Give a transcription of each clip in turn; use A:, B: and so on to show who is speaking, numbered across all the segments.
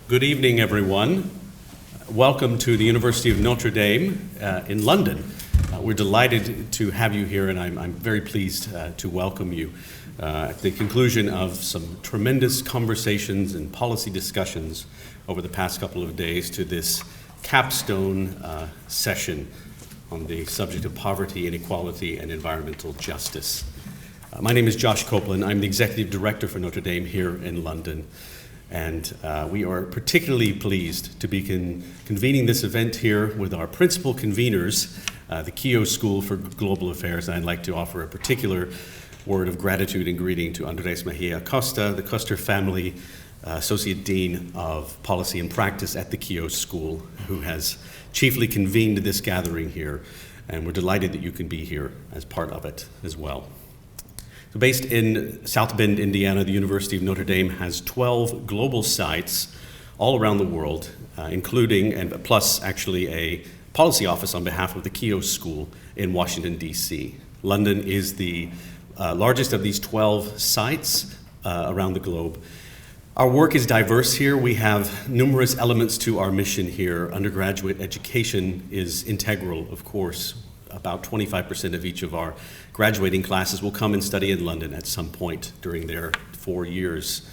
A: Good evening, everyone. Welcome to the University of Notre Dame in London. We're delighted to have you here, and I'm very pleased to welcome you at the conclusion of some tremendous conversations and policy discussions over the past couple of days to this capstone session on the subject of poverty, inequality, and environmental justice. My name is Josh Copeland. I'm the Executive Director for Notre Dame here in London. And we are particularly pleased to be convening this event here with our principal conveners, the Keough School for Global Affairs. And I'd like to offer a particular word of gratitude and greeting to Andres Mejia Acosta, the Custer family Associate Dean of Policy and Practice at the Keough School, who has chiefly convened this gathering here. And we're delighted that you can be here as part of it as well. So based in South Bend, Indiana, the University of Notre Dame has 12 global sites all around the world, including, and plus actually a policy office on behalf of the Keough School in Washington, D.C. London is the largest of these 12 sites around the globe. Our work is diverse here. We have numerous elements to our mission here. Undergraduate education is integral, of course. About 25% of each of our graduating classes will come and study in London at some point during their 4 years.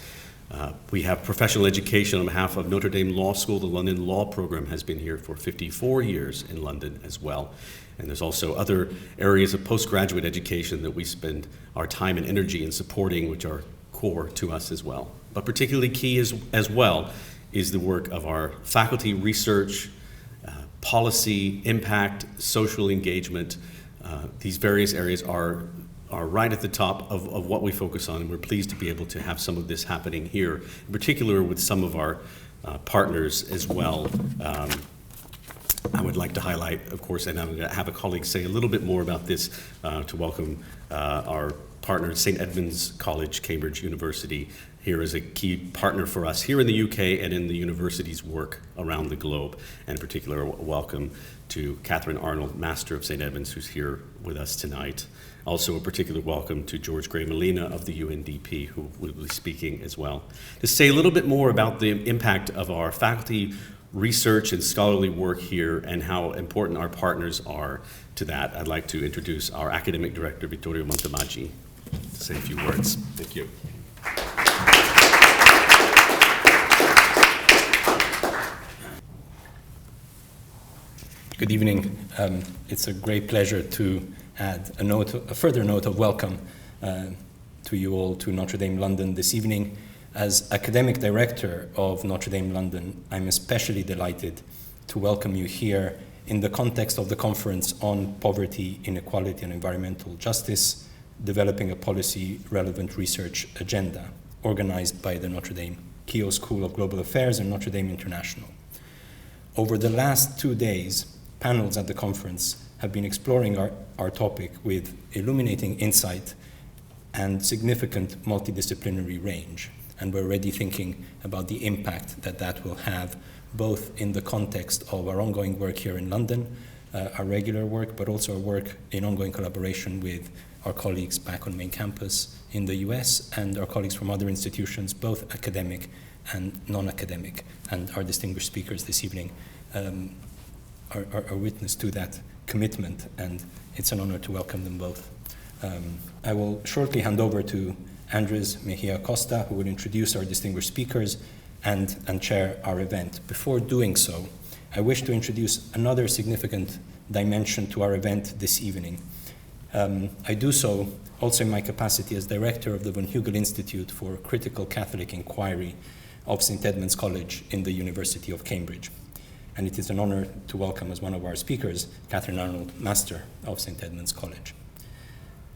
A: We have professional education on behalf of Notre Dame Law School. The London Law Program has been here for 54 years in London as well. And there's also other areas of postgraduate education that we spend our time and energy in supporting, which are core to us as well. But particularly key as well is the work of our faculty research, policy, impact, social engagement. These various areas are right at the top of what we focus on, and we're pleased to be able to have some of this happening here, in particular with some of our partners as well. I would like to highlight, of course, and I'm going to have a colleague say a little bit more about this to welcome our partner, St. Edmund's College, Cambridge University, here is a key partner for us here in the UK and in the university's work around the globe. And in particular, welcome to Catherine Arnold, Master of St. Edmund's, who's here with us tonight. Also, a particular welcome to George Gray Molina of the UNDP, who will be speaking as well. To say a little bit more about the impact of our faculty research and scholarly work here and how important our partners are to that, I'd like to introduce our academic director, Vittorio Montemaggi, to say a few words. Thank you.
B: Good evening. It's a great pleasure to add a further note of welcome to you all to Notre Dame London this evening. As academic director of Notre Dame London, I'm especially delighted to welcome you here in the context of the conference on poverty, inequality, and environmental justice, developing a policy-relevant research agenda, organized by the Notre Dame Keough School of Global Affairs and Notre Dame International. Over the last 2 days, panels at the conference have been exploring our topic with illuminating insight and significant multidisciplinary range. And we're already thinking about the impact that will have, both in the context of our ongoing work here in London, our regular work, but also our work in ongoing collaboration with our colleagues back on main campus in the US and our colleagues from other institutions, both academic and non-academic. And our distinguished speakers this evening are witness to that commitment, and it's an honor to welcome them both. I will shortly hand over to Andres Mejia Acosta, who will introduce our distinguished speakers and chair our event. Before doing so, I wish to introduce another significant dimension to our event this evening. I do so also in my capacity as director of the Von Hugel Institute for Critical Catholic Inquiry of St. Edmund's College in the University of Cambridge. And it is an honor to welcome as one of our speakers, Catherine Arnold, Master of St. Edmund's College.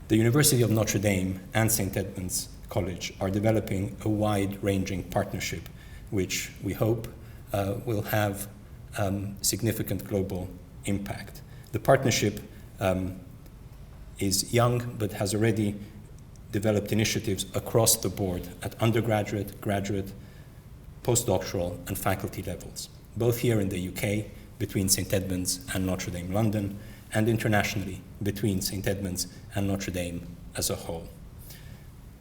B: The University of Notre Dame and St. Edmund's College are developing a wide-ranging partnership, which we hope will have significant global impact. The partnership is young, but has already developed initiatives across the board at undergraduate, graduate, postdoctoral, and faculty levels, both here in the UK, between St. Edmund's and Notre Dame London, and internationally, between St. Edmund's and Notre Dame as a whole.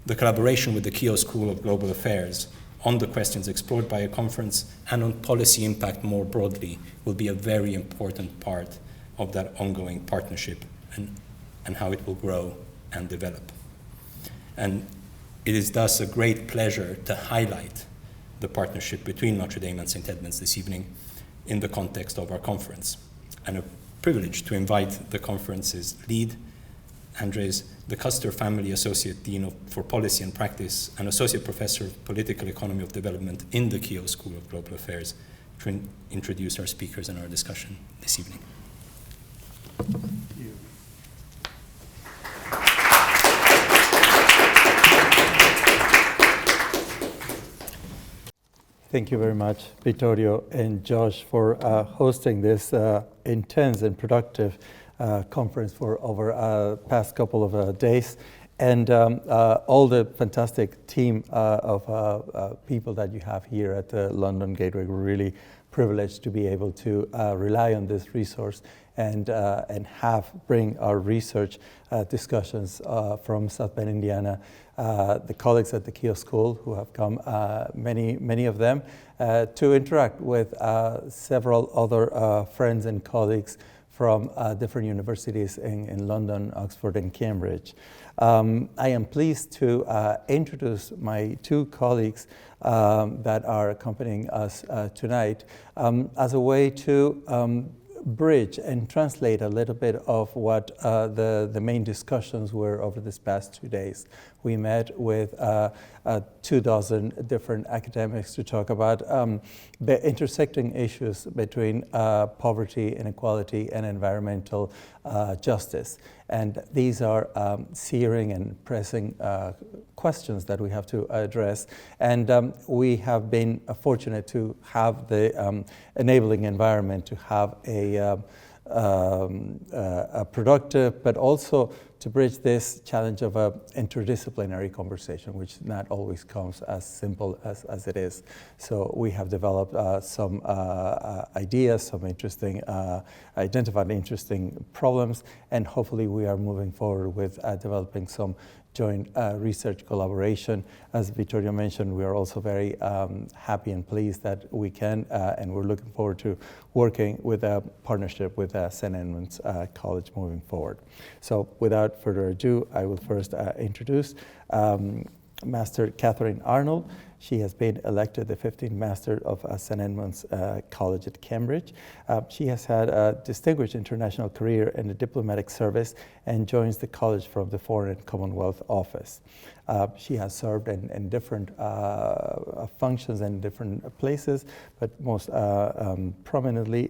B: The collaboration with the Keough School of Global Affairs on the questions explored by a conference and on policy impact more broadly will be a very important part of that ongoing partnership and how it will grow and develop. And it is thus a great pleasure to highlight the partnership between Notre Dame and St. Edmunds this evening in the context of our conference, and a privilege to invite the conference's lead, Andres, the Custer Family Associate Dean for Policy and Practice and Associate Professor of Political Economy of Development in the Keough School of Global Affairs, to introduce our speakers and our discussion this evening.
C: Thank you. Thank you very much, Vittorio and Josh, for hosting this intense and productive conference for over past couple of days, and all the fantastic team of people that you have here at the London Gateway. We're really privileged to be able to rely on this resource and bring our research discussions from South Bend, Indiana, the colleagues at the Keough School who have come, many of them, to interact with several other friends and colleagues from different universities in London, Oxford, and Cambridge. I am pleased to introduce my two colleagues that are accompanying us tonight as a way to bridge and translate a little bit of what the main discussions were over this past 2 days. We met with 24 different academics to talk about the intersecting issues between poverty, inequality, and environmental justice. And these are searing and pressing questions that we have to address. And we have been fortunate to have the enabling environment to have a productive, but also to bridge this challenge of an interdisciplinary conversation, which not always comes as simple as it is. So we have developed some ideas, some interesting, identified interesting problems, and hopefully we are moving forward with developing some joint research collaboration. As Vittorio mentioned, we are also very happy and pleased that we can, and we're looking forward to working with a partnership with St. Edmunds College moving forward. So without further ado, I will first introduce Master Catherine Arnold. She has been elected the 15th Master of St. Edmunds College at Cambridge. She has had a distinguished international career in the diplomatic service and joins the college from the Foreign and Commonwealth Office. She has served in different functions and different places, but most prominently,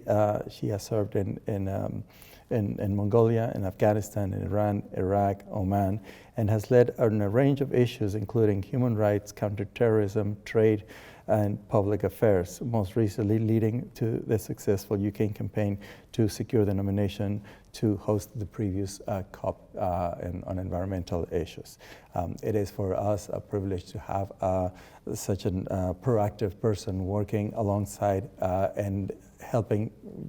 C: she has served in Mongolia, in Afghanistan, in Iran, Iraq, Oman, and has led on a range of issues including human rights, counterterrorism, trade, and public affairs, most recently leading to the successful UK campaign to secure the nomination to host the previous COP on environmental issues. It is for us a privilege to have such a proactive person working alongside and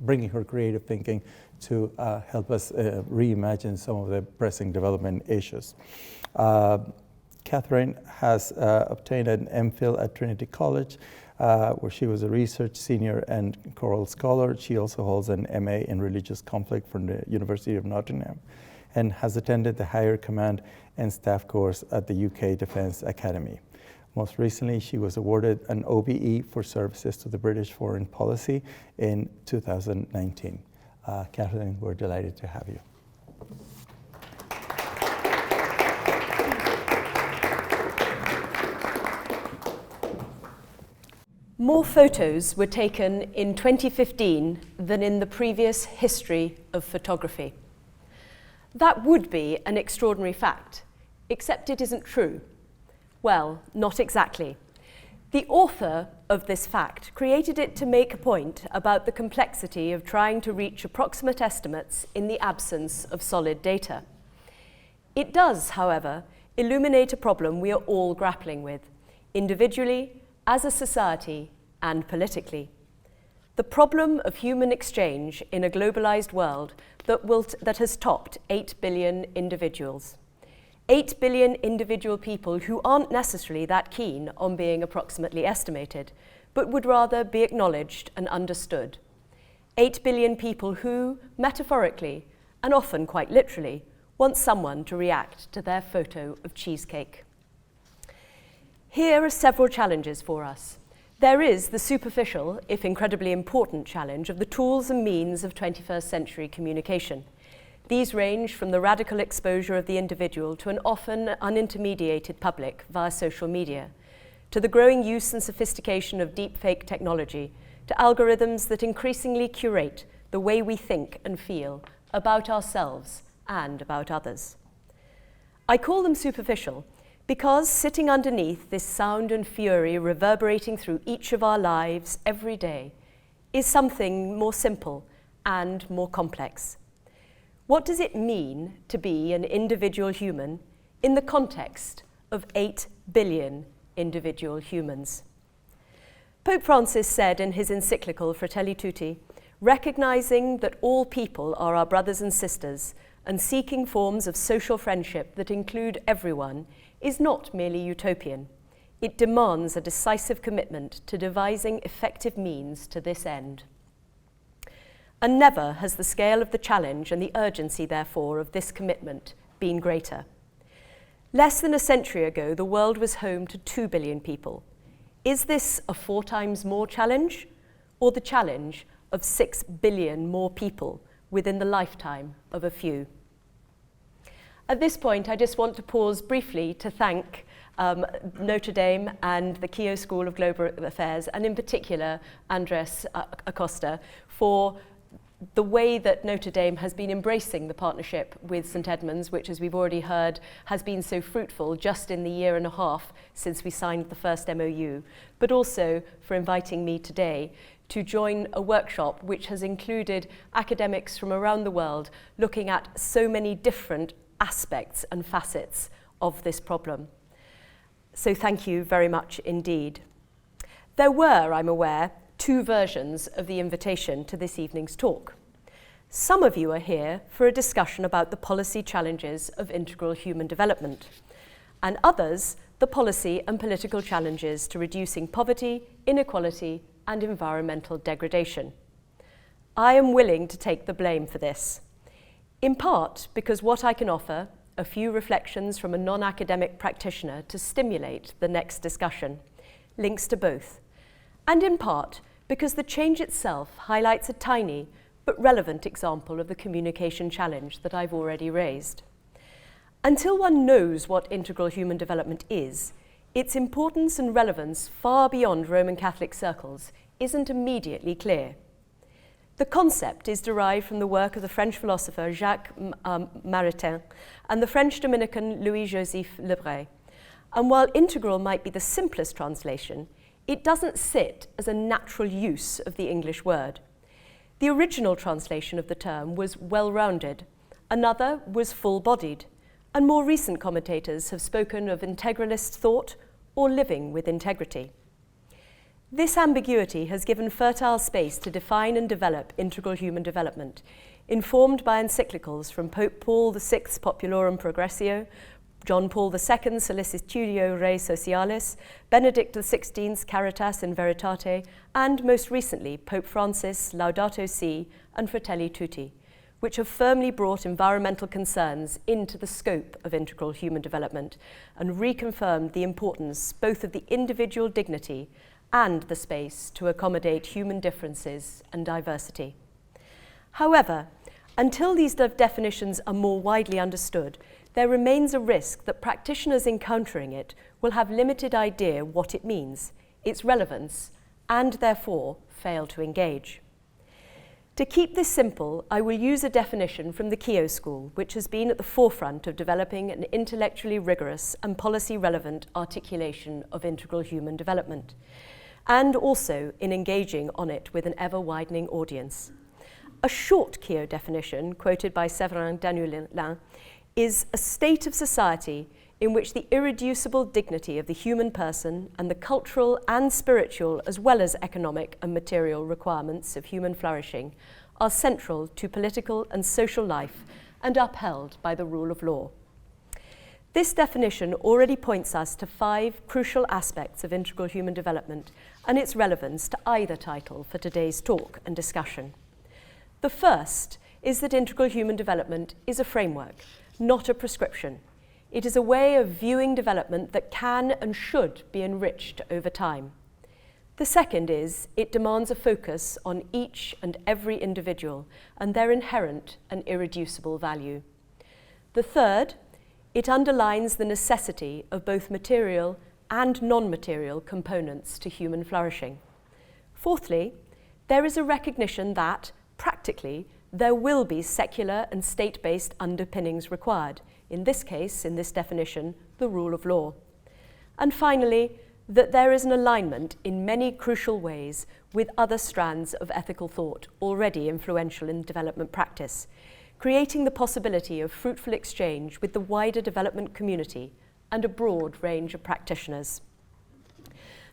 C: bringing her creative thinking to help us reimagine some of the pressing development issues. Catherine has obtained an MPhil at Trinity College, where she was a research senior and choral scholar. She also holds an MA in religious conflict from the University of Notre, and has attended the Higher Command and Staff course at the UK Defence Academy. Most recently, she was awarded an OBE for services to the British foreign policy in 2019. Catherine, we're delighted to have you.
D: More photos were taken in 2015 than in the previous history of photography. That would be an extraordinary fact, except it isn't true. Well, not exactly. The author of this fact created it to make a point about the complexity of trying to reach approximate estimates in the absence of solid data. It does, however, illuminate a problem we are all grappling with, individually, as a society, and politically. The problem of human exchange in a globalized world that has topped 8 billion individuals. 8 billion individual people who aren't necessarily that keen on being approximately estimated, but would rather be acknowledged and understood. 8 billion people who, metaphorically, and often quite literally, want someone to react to their photo of cheesecake. Here are several challenges for us. There is the superficial, if incredibly important, challenge of the tools and means of 21st century communication. These range from the radical exposure of the individual to an often unintermediated public via social media, to the growing use and sophistication of deepfake technology, to algorithms that increasingly curate the way we think and feel about ourselves and about others. I call them superficial because sitting underneath this sound and fury reverberating through each of our lives every day is something more simple and more complex. What does it mean to be an individual human in the context of 8 billion individual humans? Pope Francis said in his encyclical Fratelli Tutti, recognizing that all people are our brothers and sisters and seeking forms of social friendship that include everyone is not merely utopian. It demands a decisive commitment to devising effective means to this end. And never has the scale of the challenge and the urgency, therefore, of this commitment been greater. Less than a century ago, the world was home to 2 billion people. Is this a 4 times more challenge, or the challenge of 6 billion more people within the lifetime of a few? At this point, I just want to pause briefly to thank Notre Dame and the Keough School of Global Affairs, and in particular, Andres Acosta, for the way that Notre Dame has been embracing the partnership with St Edmunds, which, as we've already heard, has been so fruitful just in the year and a half since we signed the first MOU, but also for inviting me today to join a workshop which has included academics from around the world looking at so many different aspects and facets of this problem. So thank you very much indeed. There were, I'm aware, 2 versions of the invitation to this evening's talk. Some of you are here for a discussion about the policy challenges of integral human development, and others the policy and political challenges to reducing poverty, inequality, and environmental degradation. I am willing to take the blame for this, in part because what I can offer, a few reflections from a non-academic practitioner to stimulate the next discussion, links to both, and in part because the change itself highlights a tiny but relevant example of the communication challenge that I've already raised. Until one knows what integral human development is, its importance and relevance far beyond Roman Catholic circles isn't immediately clear. The concept is derived from the work of the French philosopher Jacques Maritain and the French Dominican Louis-Joseph Lebray. And while integral might be the simplest translation, it doesn't sit as a natural use of the English word. The original translation of the term was well-rounded, another was full-bodied, and more recent commentators have spoken of integralist thought or living with integrity. This ambiguity has given fertile space to define and develop integral human development, informed by encyclicals from Pope Paul VI Populorum Progressio, John Paul II Solicitudine Rei Socialis, Benedict XVI Caritas in Veritate, and most recently Pope Francis Laudato Si and Fratelli Tutti, which have firmly brought environmental concerns into the scope of integral human development and reconfirmed the importance both of the individual dignity and the space to accommodate human differences and diversity. However, until these definitions are more widely understood, there remains a risk that practitioners encountering it will have limited idea what it means, its relevance, and therefore fail to engage. To keep this simple, I will use a definition from the Keough School, which has been at the forefront of developing an intellectually rigorous and policy-relevant articulation of integral human development, and also in engaging on it with an ever-widening audience. A short Keough definition, quoted by Séverin Danulin, is a state of society in which the irreducible dignity of the human person and the cultural and spiritual as well as economic and material requirements of human flourishing are central to political and social life and upheld by the rule of law. This definition already points us to 5 crucial aspects of integral human development and its relevance to either title for today's talk and discussion. The first is that integral human development is a framework, not a prescription. It is a way of viewing development that can and should be enriched over time. The second is it demands a focus on each and every individual and their inherent and irreducible value. The third, it underlines the necessity of both material and non-material components to human flourishing. Fourthly, there is a recognition that, practically, there will be secular and state-based underpinnings required, in this case, in this definition, the rule of law. And finally, that there is an alignment in many crucial ways with other strands of ethical thought already influential in development practice, creating the possibility of fruitful exchange with the wider development community and a broad range of practitioners.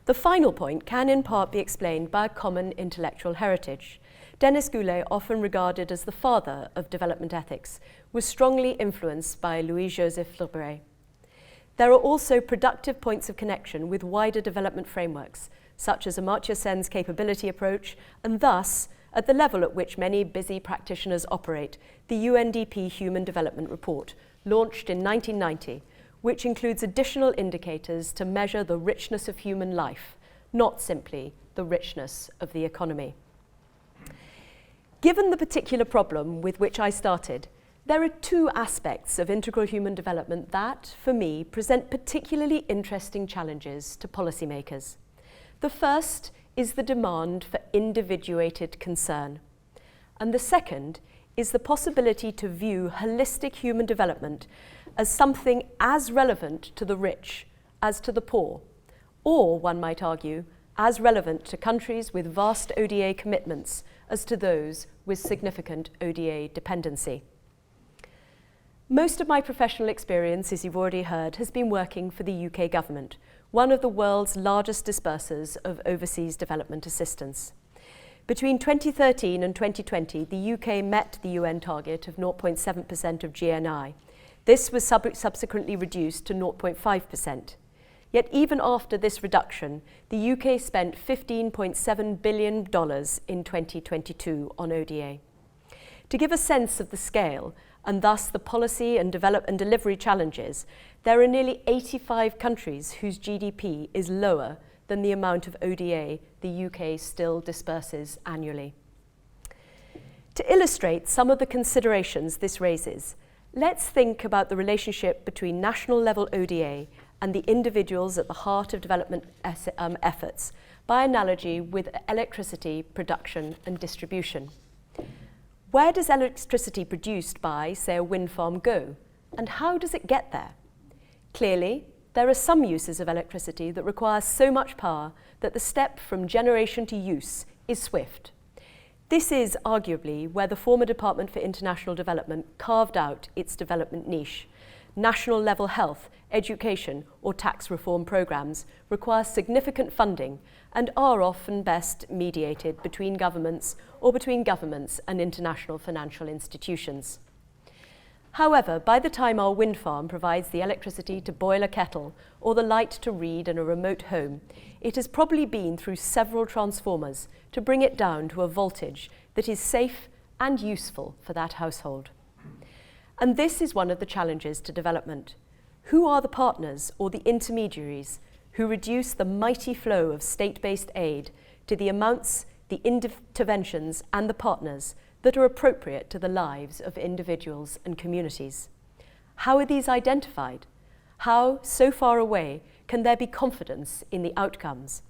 D: The final point can in part be explained by a common intellectual heritage. Denis Goulet, often regarded as the father of development ethics, was strongly influenced by Louis-Joseph Lebret. There are also productive points of connection with wider development frameworks, such as Amartya Sen's capability approach, and thus, at the level at which many busy practitioners operate, the UNDP Human Development Report, launched in 1990, which includes additional indicators to measure the richness of human life, not simply the richness of the economy. Given the particular problem with which I started, there are 2 aspects of integral human development that, for me, present particularly interesting challenges to policymakers. The first is the demand for individuated concern, and the second is the possibility to view holistic human development as something as relevant to the rich as to the poor, or, one might argue, as relevant to countries with vast ODA commitments as to those with significant ODA dependency. Most of my professional experience, as you've already heard, has been working for the UK government, one of the world's largest dispersers of overseas development assistance. Between 2013 and 2020, the UK met the UN target of 0.7% of GNI. This was subsequently reduced to 0.5%. Yet even after this reduction, the UK spent $15.7 billion in 2022 on ODA. To give a sense of the scale, and thus the policy and delivery challenges, there are nearly 85 countries whose GDP is lower than the amount of ODA the UK still disperses annually. To illustrate some of the considerations this raises, let's think about the relationship between national level ODA and the individuals at the heart of development efforts, by analogy with electricity production and distribution. Where does electricity produced by, say, a wind farm go, and how does it get there? Clearly, there are some uses of electricity that require so much power that the step from generation to use is swift. This is arguably where the former Department for International Development carved out its development niche. National level health, education, or tax reform programs require significant funding and are often best mediated between governments or between governments and international financial institutions. However, by the time our wind farm provides the electricity to boil a kettle or the light to read in a remote home, it has probably been through several transformers to bring it down to a voltage that is safe and useful for that household. And this is one of the challenges to development. Who are the partners or the intermediaries who reduce the mighty flow of state-based aid to the amounts, the interventions, and the partners that are appropriate to the lives of individuals and communities? How are these identified? How, so far away, can there be confidence in the outcomes?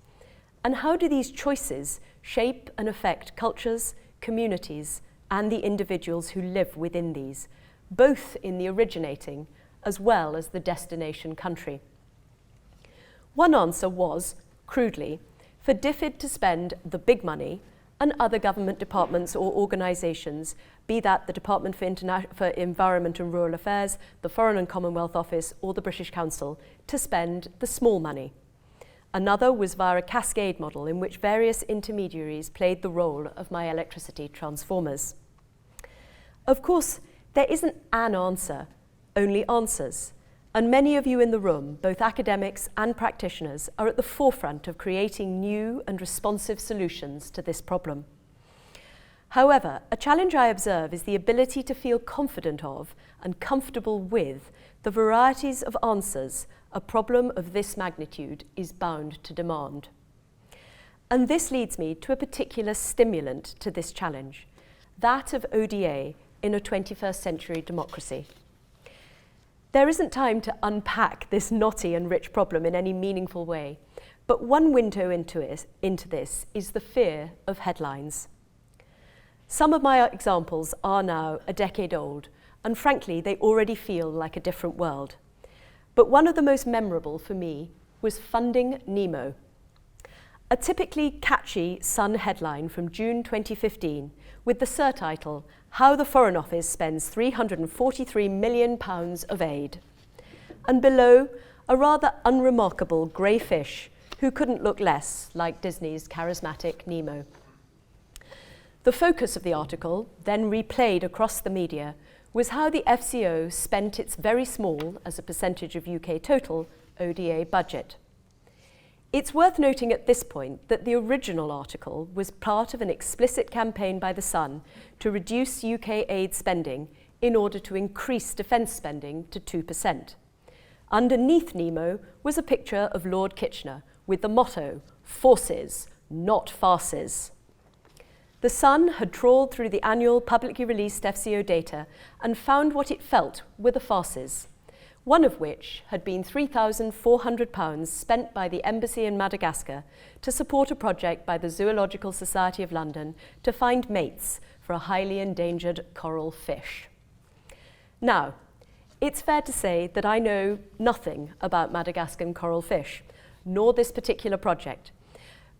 D: And how do these choices shape and affect cultures, communities, and the individuals who live within these, both in the originating as well as the destination country? One answer was, crudely, for DFID to spend the big money and other government departments or organisations, be that the Department for Environment and Rural Affairs, the Foreign and Commonwealth Office, or the British Council, to spend the small money. Another was via a cascade model in which various intermediaries played the role of my electricity transformers. Of course, there isn't an answer, only answers. And many of you in the room, both academics and practitioners, are at the forefront of creating new and responsive solutions to this problem. However, a challenge I observe is the ability to feel confident of and comfortable with the varieties of answers a problem of this magnitude is bound to demand. And this leads me to a particular stimulant to this challenge, that of ODA in a 21st century democracy. There isn't time to unpack this knotty and rich problem in any meaningful way, but one window into this is the fear of headlines. Some of my examples are now a decade old, and frankly, they already feel like a different world. But one of the most memorable for me was Funding Nemo, a typically catchy Sun headline from June 2015 with the surtitle, How the Foreign Office Spends £343 Million of Aid. And below, a rather unremarkable grey fish who couldn't look less like Disney's charismatic Nemo. The focus of the article, then replayed across the media, was how the FCO spent its very small, as a percentage of UK total, ODA budget. It's worth noting at this point that the original article was part of an explicit campaign by The Sun to reduce UK aid spending in order to increase defence spending to 2%. Underneath Nemo was a picture of Lord Kitchener with the motto, "Forces, not farces." The Sun had trawled through the annual publicly released FCO data and found what it felt were the farces, one of which had been £3,400 spent by the embassy in Madagascar to support a project by the Zoological Society of London to find mates for a highly endangered coral fish. Now, it's fair to say that I know nothing about Madagascan coral fish, nor this particular project.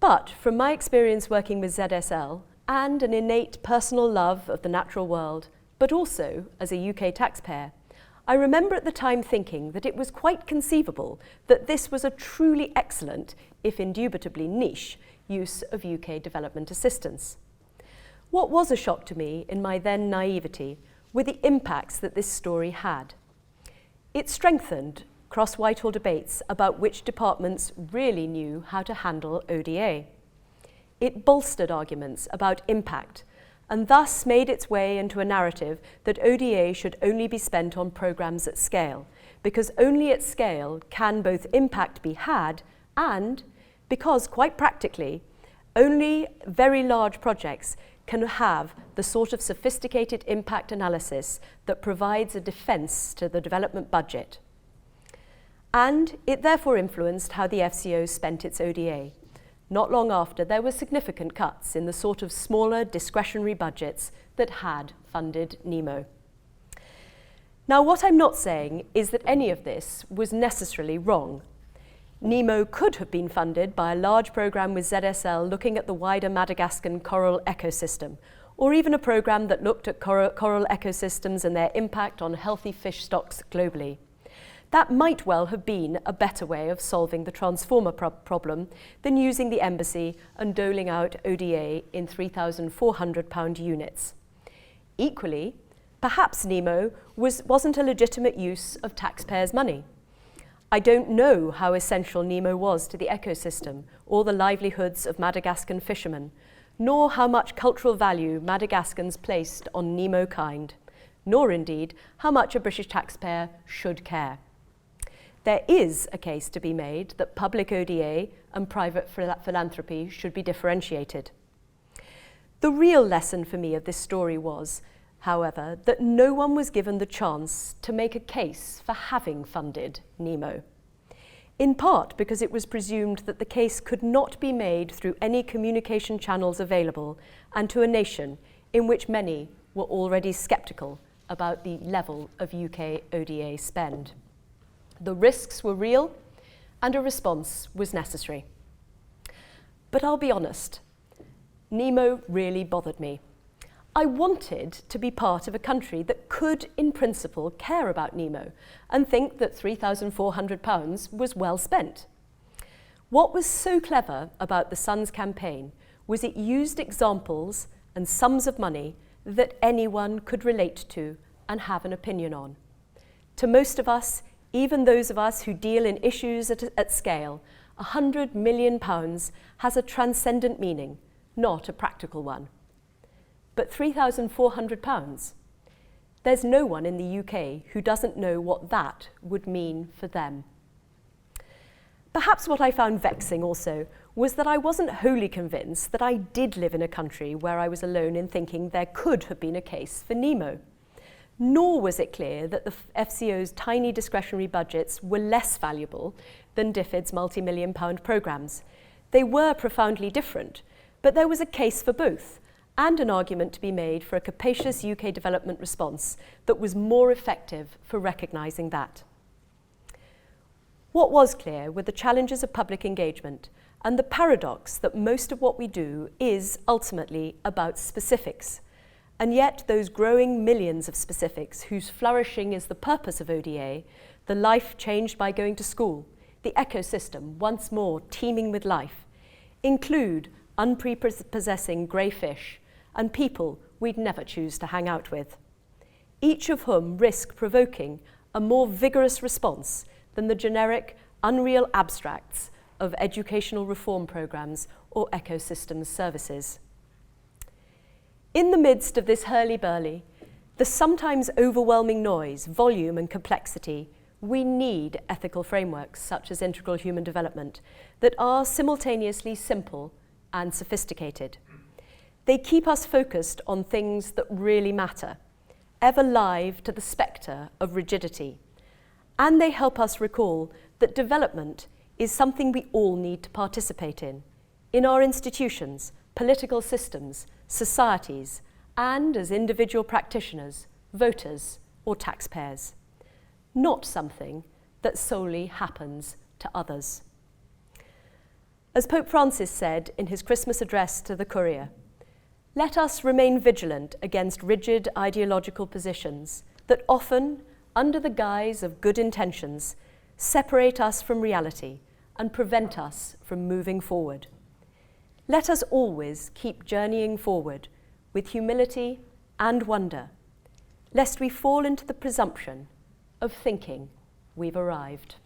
D: But from my experience working with ZSL, and an innate personal love of the natural world, but also as a UK taxpayer, I remember at the time thinking that it was quite conceivable that this was a truly excellent, if indubitably niche, use of UK development assistance. What was a shock to me in my then naivety were the impacts that this story had. It strengthened cross-Whitehall debates about which departments really knew how to handle ODA. It bolstered arguments about impact and thus made its way into a narrative that ODA should only be spent on programmes at scale, because only at scale can both impact be had and because, quite practically, only very large projects can have the sort of sophisticated impact analysis that provides a defence to the development budget. And it therefore influenced how the FCO spent its ODA. Not long after, there were significant cuts in the sort of smaller discretionary budgets that had funded Nemo. Now, what I'm not saying is that any of this was necessarily wrong. Nemo could have been funded by a large programme with ZSL looking at the wider Madagascan coral ecosystem, or even a programme that looked at coral ecosystems and their impact on healthy fish stocks globally. That might well have been a better way of solving the transformer problem than using the embassy and doling out ODA in £3,400 units. Equally, perhaps Nemo wasn't a legitimate use of taxpayers' money. I don't know how essential Nemo was to the ecosystem or the livelihoods of Madagascan fishermen, nor how much cultural value Madagascans placed on Nemo kind, nor indeed how much a British taxpayer should care. There is a case to be made that public ODA and private philanthropy should be differentiated. The real lesson for me of this story was, however, that no one was given the chance to make a case for having funded Nemo, in part because it was presumed that the case could not be made through any communication channels available and to a nation in which many were already sceptical about the level of UK ODA spend. The risks were real, and a response was necessary. But I'll be honest, Nemo really bothered me. I wanted to be part of a country that could, in principle, care about Nemo and think that £3,400 was well spent. What was so clever about the Sun's campaign was it used examples and sums of money that anyone could relate to and have an opinion on. To most of us, even those of us who deal in issues at scale, £100 million has a transcendent meaning, not a practical one. But £3,400? There's no one in the UK who doesn't know what that would mean for them. Perhaps what I found vexing also was that I wasn't wholly convinced that I did live in a country where I was alone in thinking there could have been a case for Nemo. Nor was it clear that the FCO's tiny discretionary budgets were less valuable than DFID's multi-million-pound programmes. They were profoundly different, but there was a case for both, and an argument to be made for a capacious UK development response that was more effective for recognising that. What was clear were the challenges of public engagement and the paradox that most of what we do is ultimately about specifics. And yet those growing millions of specifics whose flourishing is the purpose of ODA, the life changed by going to school, the ecosystem once more teeming with life, include unprepossessing grey fish and people we'd never choose to hang out with, each of whom risk provoking a more vigorous response than the generic, unreal abstracts of educational reform programmes or ecosystems services. In the midst of this hurly-burly, the sometimes overwhelming noise, volume and complexity, we need ethical frameworks such as integral human development that are simultaneously simple and sophisticated. They keep us focused on things that really matter, ever live to the spectre of rigidity. And they help us recall that development is something we all need to participate in our institutions, political systems, societies, and as individual practitioners, voters, or taxpayers. Not something that solely happens to others. As Pope Francis said in his Christmas address to the Courier, let us remain vigilant against rigid ideological positions that often, under the guise of good intentions, separate us from reality and prevent us from moving forward. Let us always keep journeying forward with humility and wonder, lest we fall into the presumption of thinking we've arrived.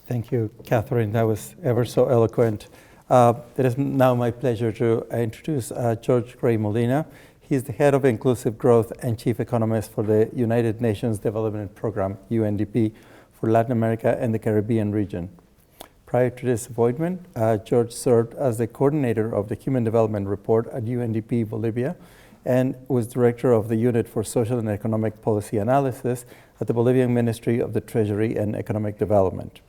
C: Thank you, Catherine. That was ever so eloquent. It is now my pleasure to introduce George Gray Molina. He's the head of inclusive growth and chief economist for the United Nations Development Program, UNDP, for Latin America and the Caribbean region. Prior to this appointment, George served as the coordinator of the Human Development Report at UNDP Bolivia and was director of the Unit for Social and Economic Policy Analysis at the Bolivian Ministry of the Treasury and Economic Development.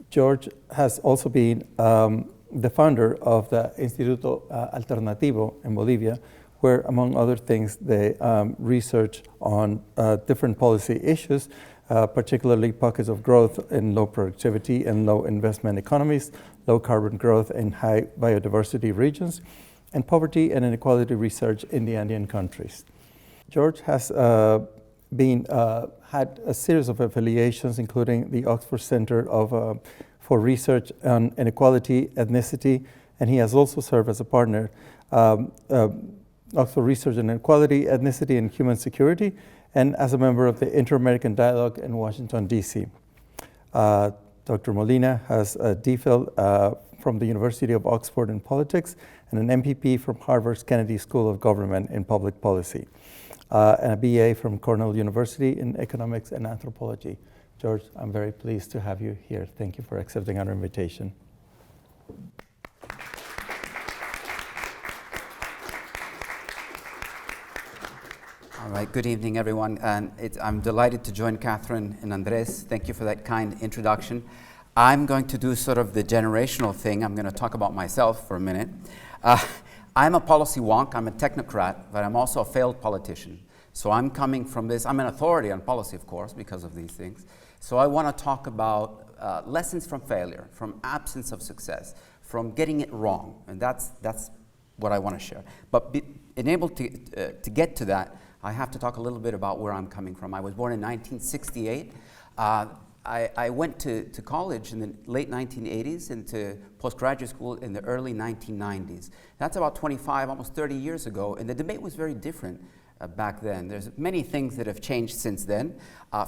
C: George has also been the founder of the Instituto Alternativo in Bolivia, where, among other things, they research on different policy issues, particularly pockets of growth in low productivity and low investment economies, low carbon growth in high biodiversity regions, and poverty and inequality research in the Andean countries. George has had a series of affiliations, including the Oxford Center for Research on Inequality, Ethnicity, and he has also served as a partner Oxford Research on Inequality, Ethnicity, and Human Security, and as a member of the Inter-American Dialogue in Washington, D.C. Dr. Molina has a DPhil from the University of Oxford in Politics and an MPP from Harvard's Kennedy School of Government in Public Policy, and a BA from Cornell University in Economics and Anthropology. George, I'm very pleased to have you here. Thank you for accepting our invitation.
E: All right, good evening, everyone. I'm delighted to join Catherine and Andres. Thank you for that kind introduction. I'm going to do sort of the generational thing. I'm going to talk about myself for a minute. I'm a policy wonk, I'm a technocrat, but I'm also a failed politician. So I'm coming from this, I'm an authority on policy, of course, because of these things. So I want to talk about lessons from failure, from absence of success, from getting it wrong, and that's what I want to share. But being able to get to that, I have to talk a little bit about where I'm coming from. I was born in 1968. I went to college in the late 1980s and to postgraduate school in the early 1990s. That's about 25, almost 30 years ago, and the debate was very different back then. There's many things that have changed since then.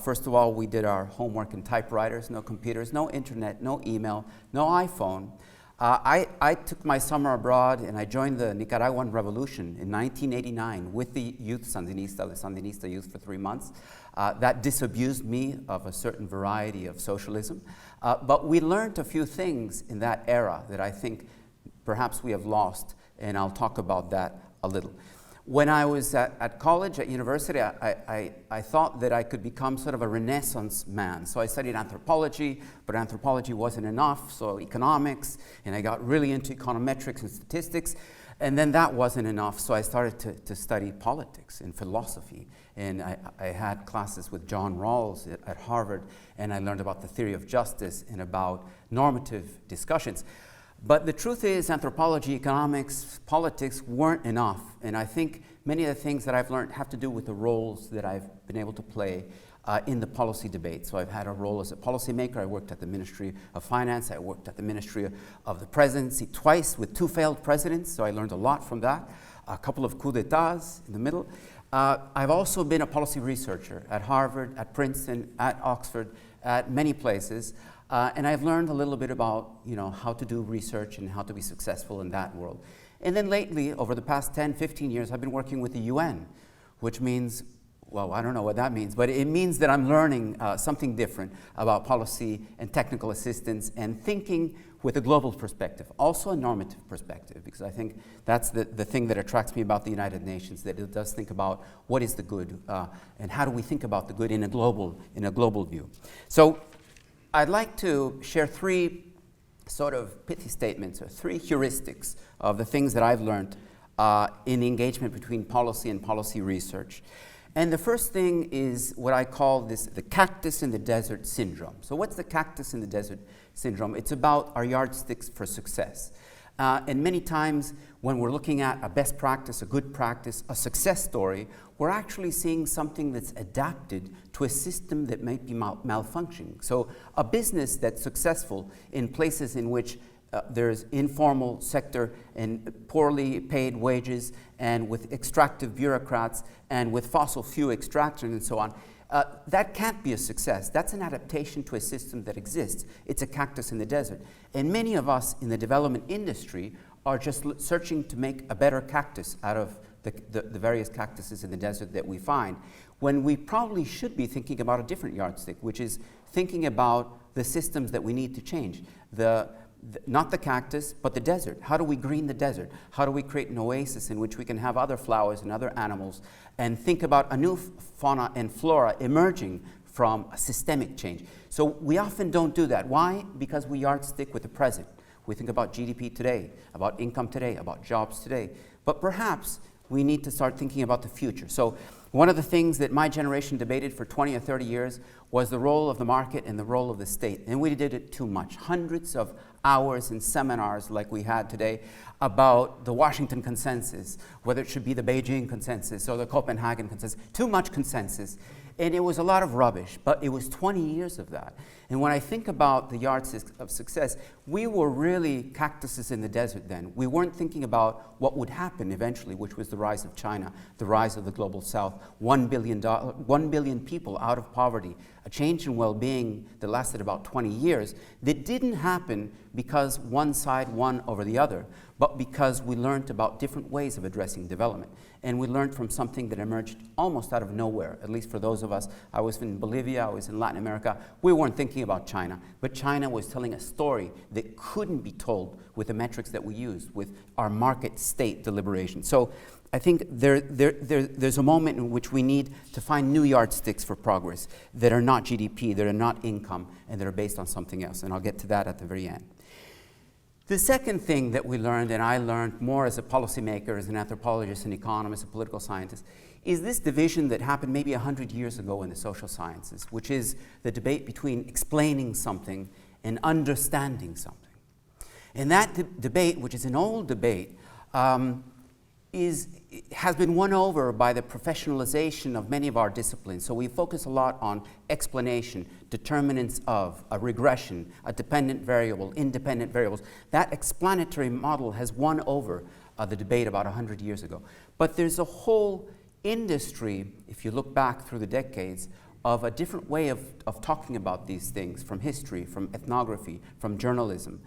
E: First of all, we did our homework in typewriters, no computers, no internet, no email, no iPhone. I took my summer abroad and I joined the Nicaraguan Revolution in 1989 with the youth Sandinista, the Sandinista youth, for 3 months. That disabused me of a certain variety of socialism. But we learned a few things in that era that I think perhaps we have lost, and I'll talk about that a little. When I was at college, at university, I thought that I could become sort of a Renaissance man. So I studied anthropology, but anthropology wasn't enough, so economics, and I got really into econometrics and statistics. And then that wasn't enough, so I started to study politics and philosophy. And I had classes with John Rawls at Harvard, and I learned about the theory of justice and about normative discussions. But the truth is, anthropology, economics, politics weren't enough. And I think many of the things that I've learned have to do with the roles that I've been able to play in the policy debate. So I've had a role as a policymaker. I worked at the Ministry of Finance. I worked at the Ministry of the Presidency twice with 2 failed presidents, so I learned a lot from that. A couple of coups d'etats in the middle. I've also been a policy researcher at Harvard, at Princeton, at Oxford, at many places. And I've learned a little bit about, how to do research and how to be successful in that world. And then lately, over the past 10, 15 years, I've been working with the UN, which means, well, I don't know what that means, but it means that I'm learning something different about policy and technical assistance and thinking with a global perspective, also a normative perspective, because I think that's the thing that attracts me about the United Nations, that it does think about what is the good and how do we think about the good in a global view. So I'd like to share 3 sort of pithy statements, or 3 heuristics of the things that I've learned in the engagement between policy and policy research. And the first thing is what I call the cactus in the desert syndrome. So what's the cactus in the desert syndrome? It's about our yardsticks for success. And many times when we're looking at a best practice, a good practice, a success story, we're actually seeing something that's adapted to a system that might be malfunctioning. So a business that's successful in places in which there's informal sector and poorly paid wages and with extractive bureaucrats and with fossil fuel extraction and so on, that can't be a success. That's an adaptation to a system that exists. It's a cactus in the desert. And many of us in the development industry are just searching to make a better cactus out of the various cactuses in the desert that we find, when we probably should be thinking about a different yardstick, which is thinking about the systems that we need to change. Not the cactus, but the desert. How do we green the desert? How do we create an oasis in which we can have other flowers and other animals and think about a new fauna and flora emerging from a systemic change? So we often don't do that. Why? Because we yardstick with the present. We think about GDP today, about income today, about jobs today. But perhaps we need to start thinking about the future. So one of the things that my generation debated for 20 or 30 years was the role of the market and the role of the state. And we did it too much. Hundreds of hours and seminars like we had today about the Washington consensus, whether it should be the Beijing consensus or the Copenhagen consensus. Too much consensus. And it was a lot of rubbish, but it was 20 years of that. And when I think about the yardsticks of success, we were really cactuses in the desert then. We weren't thinking about what would happen eventually, which was the rise of China, the rise of the global south, 1 billion people out of poverty, a change in well-being that lasted about 20 years, that didn't happen because one side won over the other, but because we learned about different ways of addressing development. And we learned from something that emerged almost out of nowhere, at least for those of us. I was in Bolivia, I was in Latin America. We weren't thinking about China, but China was telling a story that couldn't be told with the metrics that we used, with our market state deliberation. So I think there's a moment in which we need to find new yardsticks for progress that are not GDP, that are not income, and that are based on something else. And I'll get to that at the very end. The second thing that we learned, and I learned more as a policymaker, as an anthropologist, an economist, a political scientist, is this division that happened maybe 100 years ago in the social sciences, which is the debate between explaining something and understanding something. And that debate, which is an old debate, has been won over by the professionalization of many of our disciplines. So we focus a lot on explanation, determinants of, a regression, a dependent variable, independent variables. That explanatory model has won over the debate about 100 years ago. But there's a whole industry, if you look back through the decades, of a different way of talking about these things, from history, from ethnography, from journalism,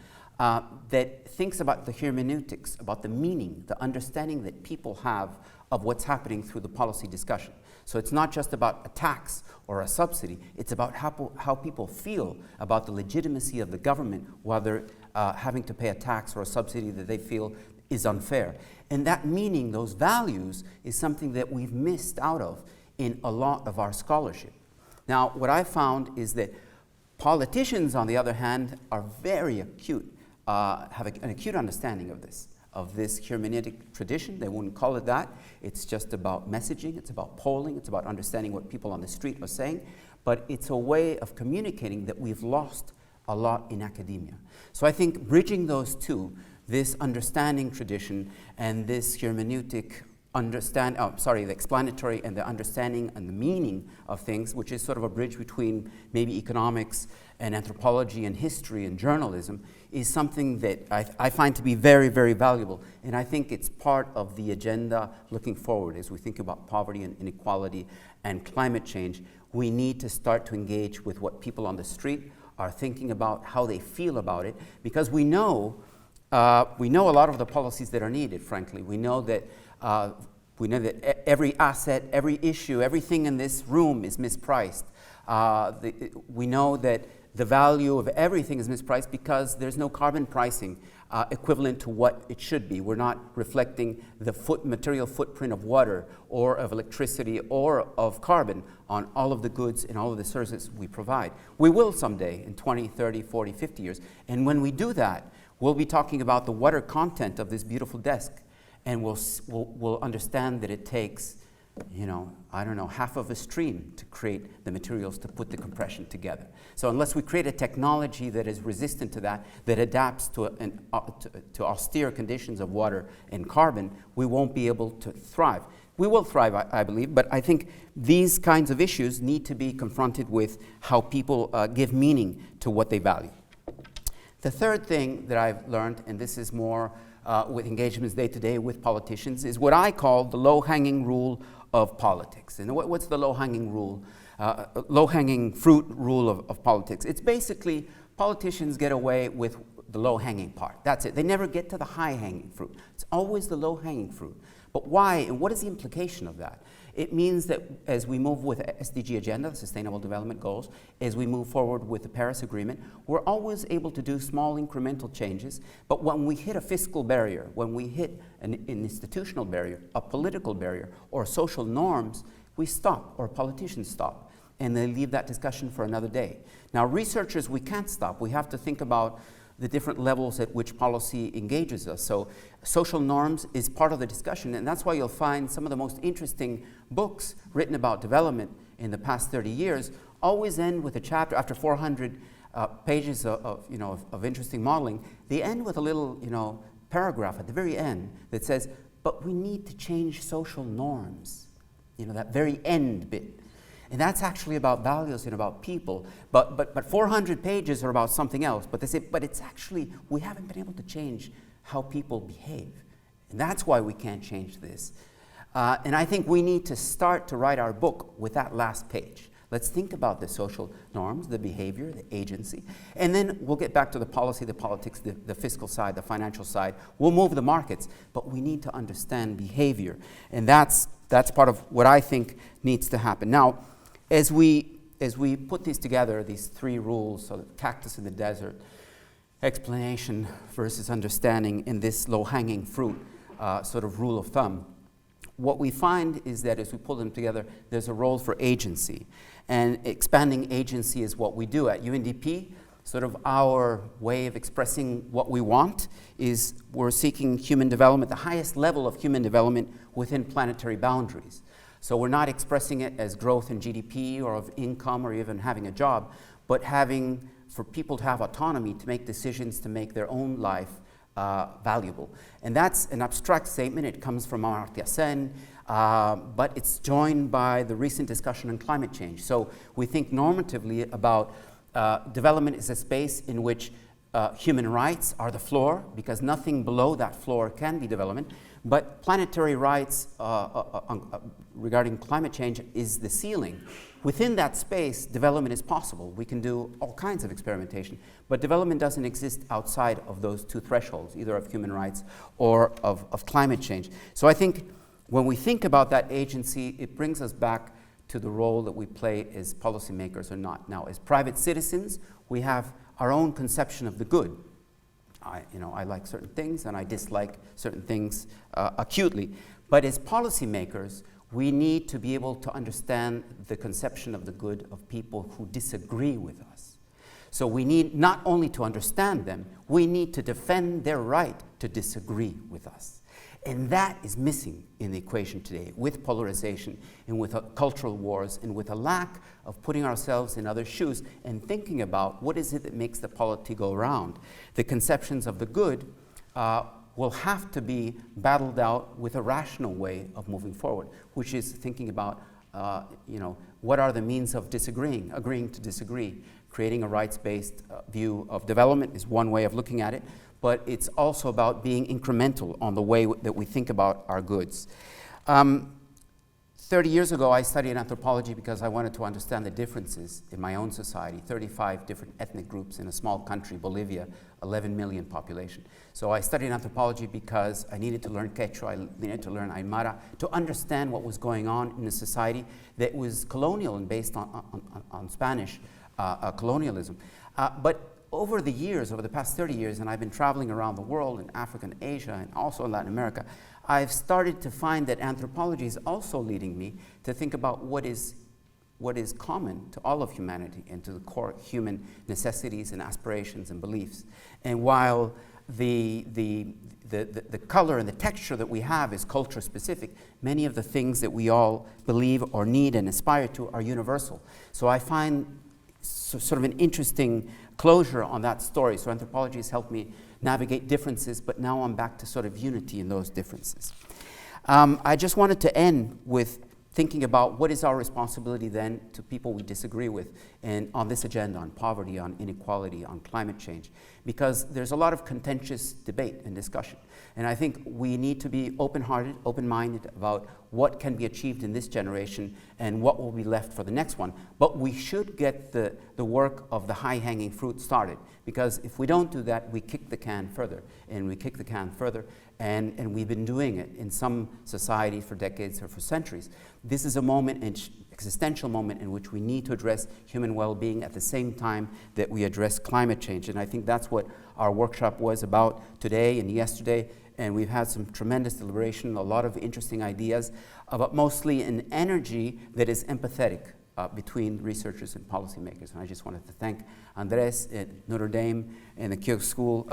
E: that thinks about the hermeneutics, about the meaning, the understanding that people have of what's happening through the policy discussion. So it's not just about a tax or a subsidy, it's about how people feel about the legitimacy of the government while they're having to pay a tax or a subsidy that they feel is unfair. And that meaning, those values, is something that we've missed out of in a lot of our scholarship. Now, what I found is that politicians, on the other hand, are very acute, have an acute understanding of this hermeneutic tradition. They wouldn't call it that. It's just about messaging, it's about polling, it's about understanding what people on the street are saying, but it's a way of communicating that we've lost a lot in academia. So I think bridging those two, this understanding tradition and this hermeneutic the explanatory and the understanding and the meaning of things, which is sort of a bridge between maybe economics and anthropology and history and journalism, is something that I find to be very, very valuable. And I think it's part of the agenda looking forward as we think about poverty and inequality and climate change. We need to start to engage with what people on the street are thinking about, how they feel about it, because we know a lot of the policies that are needed, frankly. We know that every asset, every issue, everything in this room is mispriced. We know that the value of everything is mispriced because there's no carbon pricing equivalent to what it should be. We're not reflecting the material footprint of water or of electricity or of carbon on all of the goods and all of the services we provide. We will someday in 20, 30, 40, 50 years. And when we do that, we'll be talking about the water content of this beautiful desk. And we'll understand that it takes, half of a stream to create the materials to put the compression together. So unless we create a technology that is resistant to that adapts to austere conditions of water and carbon, we won't be able to thrive. We will thrive, I believe, but I think these kinds of issues need to be confronted with how people give meaning to what they value. The third thing that I've learned, and this is more with engagements day-to-day with politicians, is what I call the low-hanging rule of politics. And what's the low-hanging rule? Low-hanging fruit rule of politics. It's basically politicians get away with the low-hanging part. That's it. They never get to the high-hanging fruit. It's always the low-hanging fruit. But why, and what is the implication of that? It means that as we move with the SDG agenda, the Sustainable Development Goals, as we move forward with the Paris Agreement, we're always able to do small incremental changes. But when we hit a fiscal barrier, when we hit an institutional barrier, a political barrier, or social norms, we stop, or politicians stop, and they leave that discussion for another day. Now, researchers, we can't stop. We have to think about the different levels at which policy engages us. So social norms is part of the discussion, and that's why you'll find some of the most interesting books written about development in the past 30 years always end with a chapter after 400 pages of interesting modeling. They end with a little paragraph at the very end that says, but we need to change social norms, that very end bit. And that's actually about values and about people. But 400 pages are about something else. But they say, but it's actually, we haven't been able to change how people behave. And that's why we can't change this. And I think we need to start to write our book with that last page. Let's think about the social norms, the behavior, the agency. And then we'll get back to the policy, the politics, the fiscal side, the financial side. We'll move the markets. But we need to understand behavior. And that's part of what I think needs to happen. Now, as we put these together, these three rules, so the cactus in the desert, explanation versus understanding in this low-hanging fruit sort of rule of thumb, what we find is that as we pull them together, there's a role for agency. And expanding agency is what we do at UNDP. Sort of our way of expressing what we want is we're seeking human development, the highest level of human development within planetary boundaries. So we're not expressing it as growth in GDP or of income or even having a job, but for people to have autonomy to make decisions to make their own life valuable. And that's an abstract statement. It comes from Amartya Sen, but it's joined by the recent discussion on climate change. So we think normatively about development as a space in which human rights are the floor, because nothing below that floor can be development. But planetary rights regarding climate change is the ceiling. Within that space, development is possible. We can do all kinds of experimentation, but development doesn't exist outside of those two thresholds, either of human rights or of climate change. So I think when we think about that agency, it brings us back to the role that we play as policymakers or not. Now, as private citizens, we have our own conception of the good. I like certain things and I dislike certain things acutely. But as policymakers, we need to be able to understand the conception of the good of people who disagree with us. So we need not only to understand them, we need to defend their right to disagree with us. And that is missing in the equation today, with polarization and with cultural wars and with a lack of putting ourselves in other shoes and thinking about what is it that makes the polity go round. The conceptions of the good will have to be battled out with a rational way of moving forward, which is thinking about what are the means of agreeing to disagree. Creating a rights-based view of development is one way of looking at it, but it's also about being incremental on the way that we think about our goods. 30 years ago, I studied anthropology because I wanted to understand the differences in my own society, 35 different ethnic groups in a small country, Bolivia, 11 million population. So I studied anthropology because I needed to learn Quechua, I needed to learn Aymara, to understand what was going on in a society that was colonial and based on Spanish colonialism. But over the years, over the past 30 years, and I've been traveling around the world in Africa and Asia and also in Latin America, I've started to find that anthropology is also leading me to think about what is common to all of humanity and to the core human necessities and aspirations and beliefs. And while the color and the texture that we have is culture specific, many of the things that we all believe or need and aspire to are universal. So I find sort of an interesting closure on that story. So anthropology has helped me navigate differences, but now I'm back to sort of unity in those differences. I just wanted to end with thinking about what is our responsibility then to people we disagree with and on this agenda on poverty, on inequality, on climate change, because there's a lot of contentious debate and discussion. And I think we need to be open-hearted, open-minded about what can be achieved in this generation and what will be left for the next one. But we should get the work of the high-hanging fruit started, because if we don't do that, we kick the can further, and we kick the can further, and we've been doing it in some societies for decades or for centuries. This is a moment, an existential moment, in which we need to address human well-being at the same time that we address climate change. And I think that's what our workshop was about today and yesterday. And we've had some tremendous deliberation, a lot of interesting ideas, but mostly an energy that is empathetic between researchers and policymakers. And I just wanted to thank Andres at Notre Dame and the Keough School,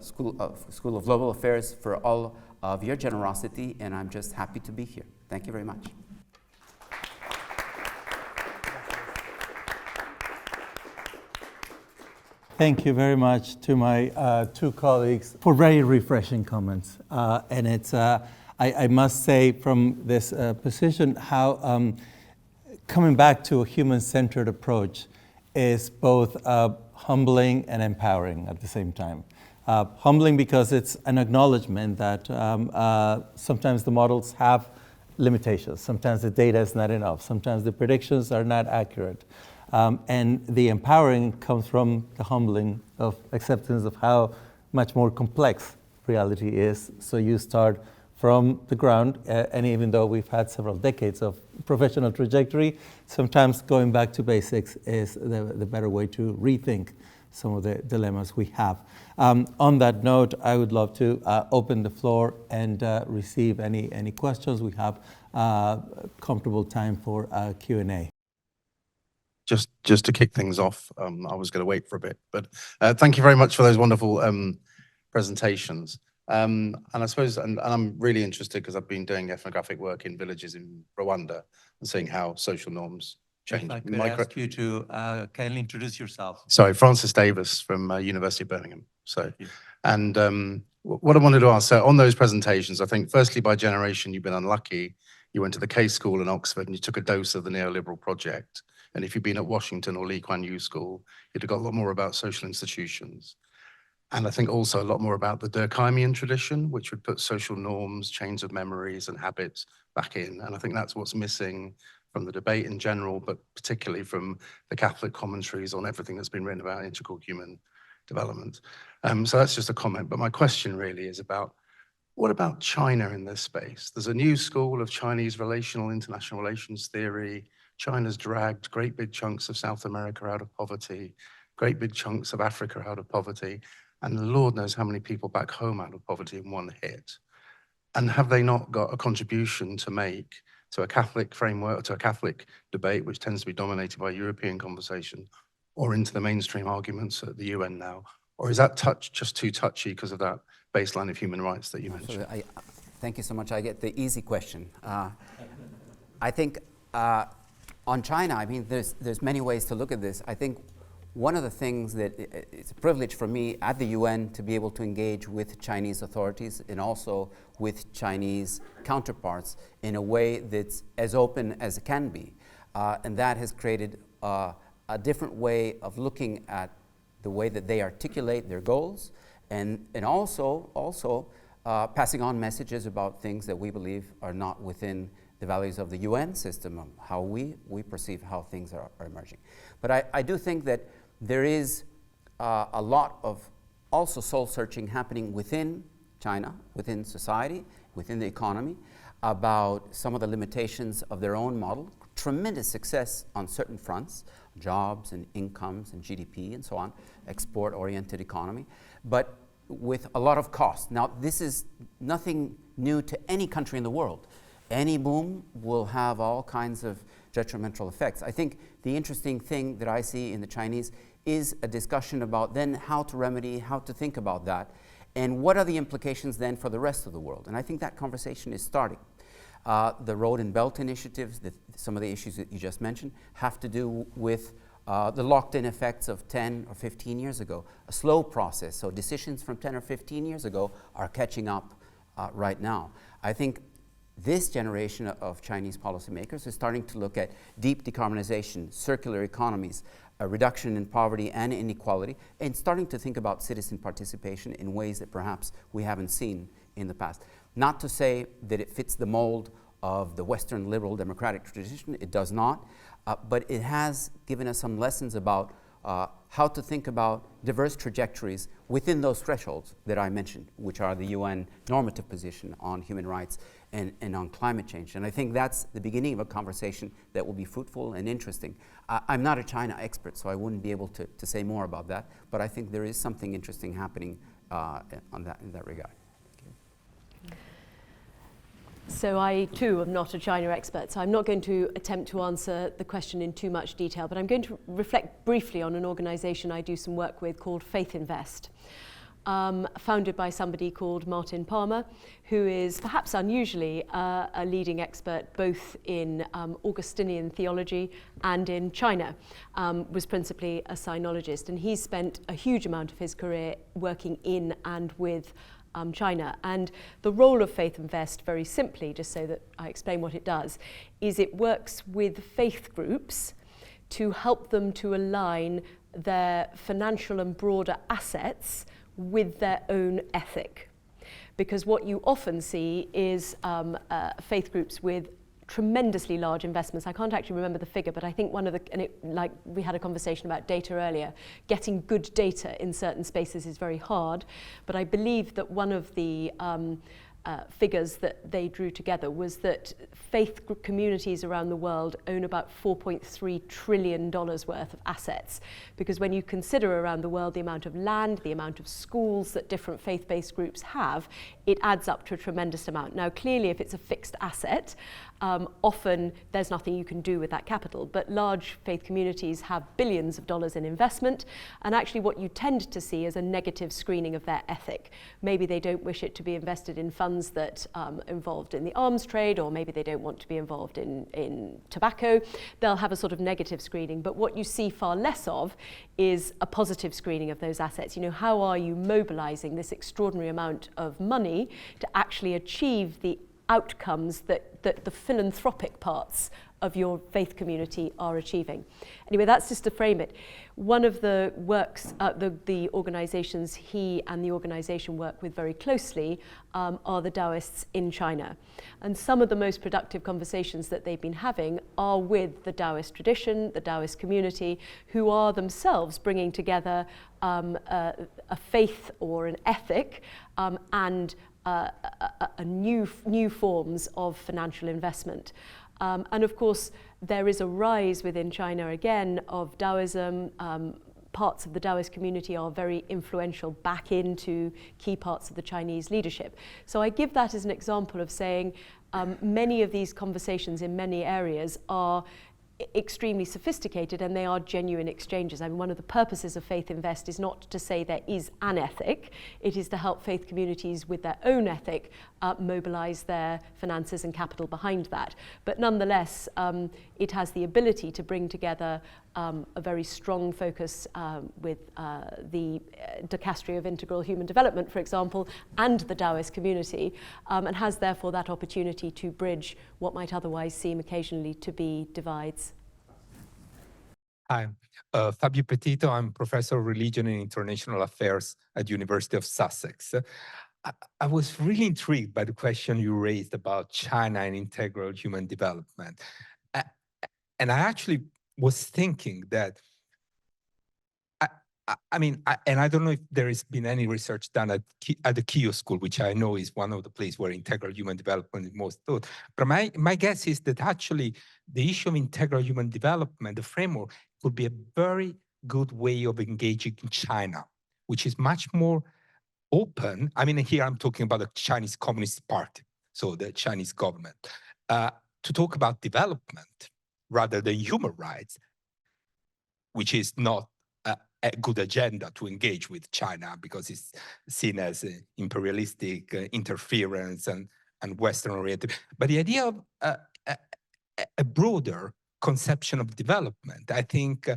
E: School of Global Affairs for all of your generosity, and I'm just happy to be here. Thank you very much.
C: Thank you very much to my two colleagues for very refreshing comments. And it's, I must say from this position how coming back to a human-centered approach is both humbling and empowering at the same time. Humbling because it's an acknowledgement that sometimes the models have limitations. Sometimes the data is not enough. Sometimes the predictions are not accurate. And the empowering comes from the humbling of acceptance of how much more complex reality is. So you start from the ground, and even though we've had several decades of professional trajectory, sometimes going back to basics is the better way to rethink some of the dilemmas we have. On that note, I would love to open the floor and receive any questions. We have comfortable time for Q&A.
F: Just to kick things off, I was going to wait for a bit, but thank you very much for those wonderful presentations. And I suppose, and I'm really interested because I've been doing ethnographic work in villages in Rwanda and seeing how social norms change.
G: If I could ask you to kindly introduce yourself.
F: Sorry, Francis Davis from University of Birmingham. So And what I wanted to ask, so on those presentations, I think firstly by generation, you've been unlucky. You went to the Keough School in Oxford and you took a dose of the neoliberal project. And if you'd been at Washington or Lee Kuan Yew School, you'd have got a lot more about social institutions. And I think also a lot more about the Durkheimian tradition, which would put social norms, chains of memories and habits back in. And I think that's what's missing from the debate in general, but particularly from the Catholic commentaries on everything that's been written about integral human development. So that's just a comment. But my question really is about, what about China in this space? There's a new school of Chinese relational international relations theory. China's dragged great big chunks of South America out of poverty, great big chunks of Africa out of poverty, and the Lord knows how many people back home out of poverty in one hit. And have they not got a contribution to make to a Catholic framework, to a Catholic debate, which tends to be dominated by European conversation, or into the mainstream arguments at the UN now? Or is that just too touchy because of that baseline of human rights that you mentioned?
E: Thank you so much. I get the easy question. I think on China, I mean, there's many ways to look at this. I think one of the things that it's a privilege for me at the UN to be able to engage with Chinese authorities and also with Chinese counterparts in a way that's as open as it can be. And that has created a different way of looking at the way that they articulate their goals and also passing on messages about things that we believe are not within the values of the UN system, how we perceive how things are emerging. But I do think that there is a lot of also soul-searching happening within China, within society, within the economy, about some of the limitations of their own model. Tremendous success on certain fronts, jobs and incomes and GDP and so on, export-oriented economy, but with a lot of cost. Now, this is nothing new to any country in the world. Any boom will have all kinds of detrimental effects. I think the interesting thing that I see in the Chinese is a discussion about then how to remedy, how to think about that, and what are the implications then for the rest of the world. And I think that conversation is starting. The Road and Belt initiatives, some of the issues that you just mentioned, have to do with the locked-in effects of 10 or 15 years ago, a slow process. So decisions from 10 or 15 years ago are catching up right now. I think this generation of Chinese policymakers is starting to look at deep decarbonization, circular economies, a reduction in poverty and inequality, and starting to think about citizen participation in ways that perhaps we haven't seen in the past. Not to say that it fits the mold of the Western liberal democratic tradition, it does not, but it has given us some lessons about how to think about diverse trajectories within those thresholds that I mentioned, which are the UN normative position on human rights and on climate change. And I think that's the beginning of a conversation that will be fruitful and interesting. I'm not a China expert, so I wouldn't be able to say more about that, but I think there is something interesting happening in that regard.
D: So I, too, am not a China expert, so I'm not going to attempt to answer the question in too much detail, but I'm going to reflect briefly on an organisation I do some work with called Faith Invest, founded by somebody called Martin Palmer, who is perhaps unusually a leading expert both in Augustinian theology and in China, was principally a sinologist, and he's spent a huge amount of his career working in and with China. And the role of Faith Invest, very simply, just so that I explain what it does, is it works with faith groups to help them to align their financial and broader assets with their own ethic. Because what you often see is faith groups with tremendously large investments. I can't actually remember the figure, but I think one of the, and it, like we had a conversation about data earlier, getting good data in certain spaces is very hard, but I believe that one of the figures that they drew together was that faith communities around the world own about $4.3 trillion worth of assets. Because when you consider around the world the amount of land, the amount of schools that different faith-based groups have, it adds up to a tremendous amount. Now, clearly, if it's a fixed asset, often there's nothing you can do with that capital, but large faith communities have billions of dollars in investment, and actually what you tend to see is a negative screening of their ethic. Maybe they don't wish it to be invested in funds ones that are involved in the arms trade, or maybe they don't want to be involved in tobacco. They'll have a sort of negative screening. But what you see far less of is a positive screening of those assets. You know, how are you mobilizing this extraordinary amount of money to actually achieve the outcomes that the philanthropic parts of your faith community are achieving? Anyway, that's just to frame it. One of the works, the organizations he and the organization work with very closely are the Taoists in China. And some of the most productive conversations that they've been having are with the Taoist tradition, the Taoist community, who are themselves bringing together a faith or an ethic and new forms of financial investment. And of course, there is a rise within China again of Taoism. Parts of the Taoist community are very influential back into key parts of the Chinese leadership. So I give that as an example of saying many of these conversations in many areas are extremely sophisticated, and they are genuine exchanges. I mean, one of the purposes of Faith Invest is not to say there is an ethic, it is to help faith communities with their own ethic mobilize their finances and capital behind that. But nonetheless, it has the ability to bring together a very strong focus with the Dicastery of Integral Human Development, for example, and the Taoist community, and has therefore that opportunity to bridge what might otherwise seem occasionally to be divides.
G: Hi, Fabio Petito. I'm Professor of Religion and International Affairs at University of Sussex. I was really intrigued by the question you raised about China and integral human development. And I actually was thinking that, and I don't know if there has been any research done at the Keough School, which I know is one of the places where integral human development is most taught. But my guess is that actually the issue of integral human development, the framework, could be a very good way of engaging in China, which is much more open. I mean, here I'm talking about the Chinese Communist Party, so the Chinese government, to talk about development rather than human rights, which is not a good agenda to engage with China because it's seen as imperialistic interference and Western-oriented. But the idea of a broader conception of development, I think,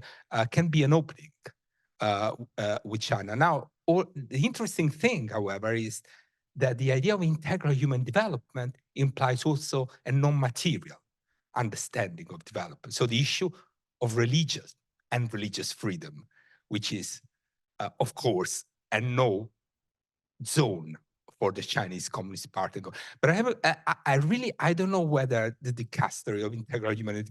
G: can be an opening with China. Now, the interesting thing, however, is that the idea of integral human development implies also a non-material understanding of development. So the issue of religious and religious freedom, which is, of course, a no zone for the Chinese Communist Party. But I don't know whether the Dicastery of Integral Human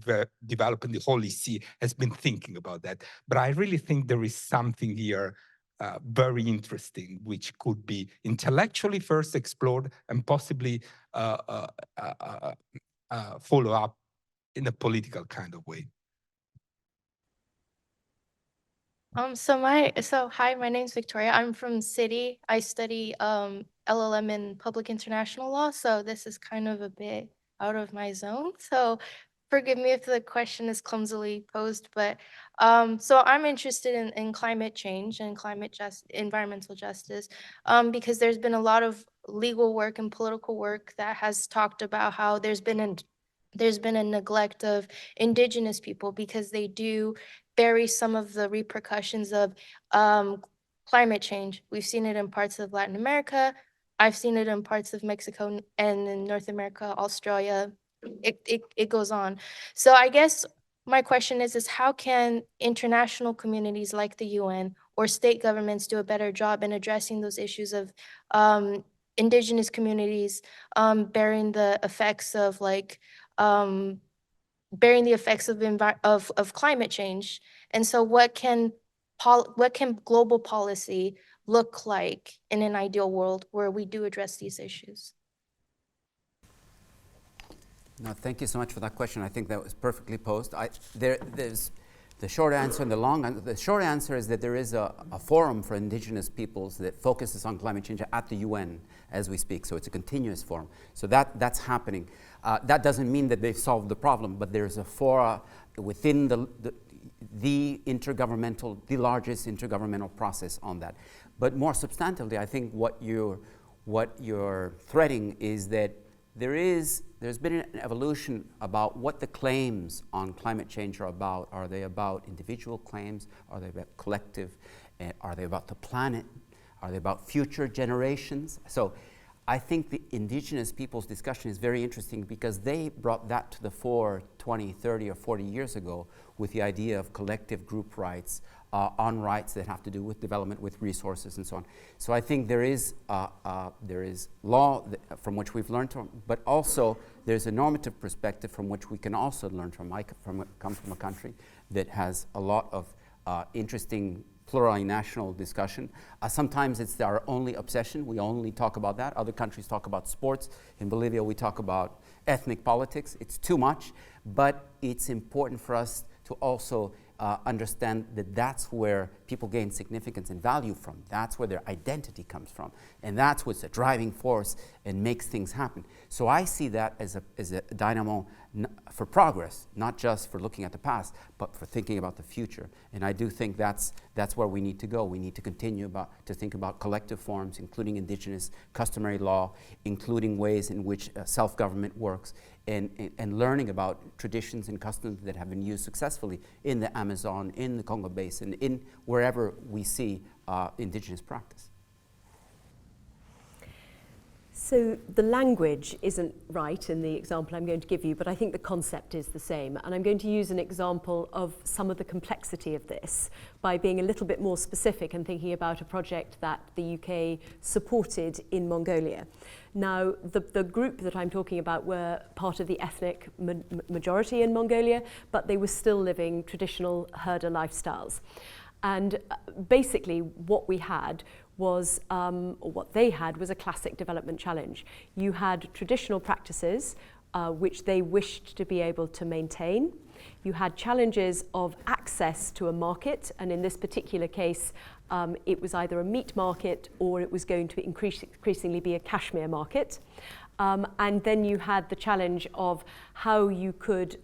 G: Development, the Holy See, has been thinking about that. But I really think there is something here very interesting, which could be intellectually first explored and possibly follow up in a political kind of way.
H: Hi, my name's Victoria. I'm from City. I study LLM in public international law, so this is kind of a bit out of my zone. So forgive me if the question is clumsily posed, but so I'm interested in climate change and environmental justice because there's been a lot of legal work and political work that has talked about how there's been a neglect of indigenous people because they do bear some of the repercussions of climate change. We've seen it in parts of Latin America. I've seen it in parts of Mexico and in North America, Australia. It goes on. So I guess my question is how can international communities like the UN or state governments do a better job in addressing those issues of indigenous communities bearing the effects of of climate change? And so what can global policy look like in an ideal world where we do address these issues?
E: No, thank you so much for that question. I think that was perfectly posed. There's the short answer and the long answer. The short answer is that there is a forum for indigenous peoples that focuses on climate change at the UN as we speak. So it's a continuous forum. So that's happening. That doesn't mean that they've solved the problem, but there's a fora within the largest intergovernmental process on that. But more substantively, I think what what you're threading is that there's been an evolution about what the claims on climate change are about. Are they about individual claims? Are they about collective? Are they about the planet? Are they about future generations? So I think the indigenous peoples discussion is very interesting because they brought that to the fore 20, 30, or 40 years ago with the idea of collective group rights, on rights that have to do with development, with resources, and so on. So I think there is law from which we've learned from, but also there's a normative perspective from which we can also learn from. I come from a country that has a lot of interesting plurinational discussion. Sometimes it's our only obsession. We only talk about that. Other countries talk about sports. In Bolivia, we talk about ethnic politics. It's too much, but it's important for us to also understand that that's where people gain significance and value from. That's where their identity comes from. And that's what's a driving force and makes things happen. So I see that as a dynamo for progress, not just for looking at the past, but for thinking about the future. And I do think that's where we need to go. We need to continue to think about collective forms, including indigenous customary law, including ways in which self-government works, and learning about traditions and customs that have been used successfully in the Amazon, in the Congo Basin, in wherever we see indigenous practice.
D: So the language isn't right in the example I'm going to give you, but I think the concept is the same. And I'm going to use an example of some of the complexity of this by being a little bit more specific and thinking about a project that the UK supported in Mongolia. Now, the group that I'm talking about were part of the ethnic majority in Mongolia, but they were still living traditional herder lifestyles. And basically what we had was, or what they had was a classic development challenge. You had traditional practices which they wished to be able to maintain. You had challenges of access to a market, and in this particular case, it was either a meat market or it was going to increasingly be a cashmere market. And then you had the challenge of how you could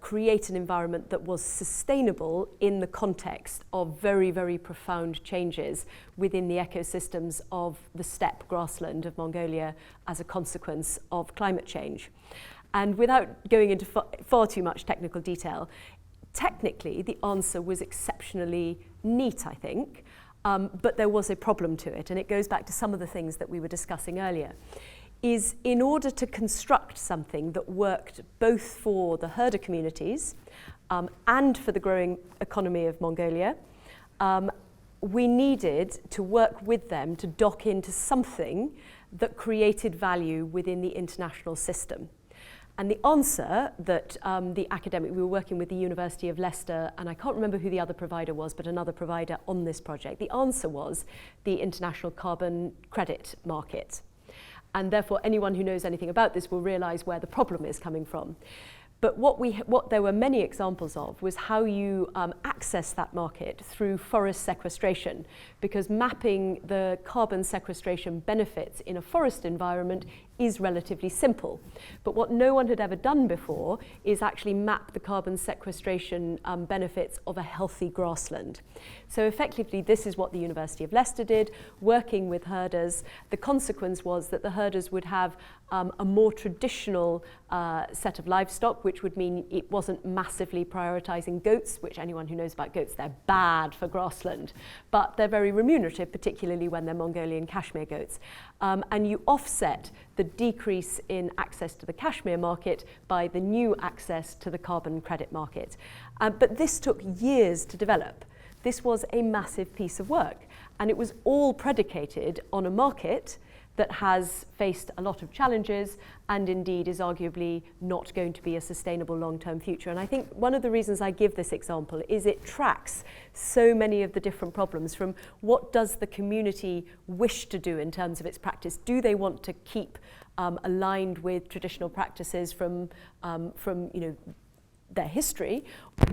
D: create an environment that was sustainable in the context of very, very profound changes within the ecosystems of the steppe grassland of Mongolia as a consequence of climate change. And without going into far too much technical detail, technically the answer was exceptionally neat, I think, but there was a problem to it, and it goes back to some of the things that we were discussing earlier. Is in order to construct something that worked both for the herder communities and for the growing economy of Mongolia, we needed to work with them to dock into something that created value within the international system. And the answer that we were working with the University of Leicester, and I can't remember who the other provider was, but another provider on this project, the answer was the international carbon credit market. And therefore, anyone who knows anything about this will realize where the problem is coming from. But what there were many examples of was how you access that market through forest sequestration, because mapping the carbon sequestration benefits in a forest environment is relatively simple. But what no one had ever done before is actually map the carbon sequestration benefits of a healthy grassland. So effectively, this is what the University of Leicester did, working with herders. The consequence was that the herders would have a more traditional set of livestock, which would mean it wasn't massively prioritizing goats, which anyone who knows about goats, they're bad for grassland, but they're very remunerative, particularly when they're Mongolian cashmere goats. And you offset the decrease in access to the cashmere market by the new access to the carbon credit market. But this took years to develop. This was a massive piece of work, and it was all predicated on a market that has faced a lot of challenges and indeed is arguably not going to be a sustainable long-term future. And I think one of the reasons I give this example is it tracks so many of the different problems from what does the community wish to do in terms of its practice. Do they want to keep aligned with traditional practices from their history.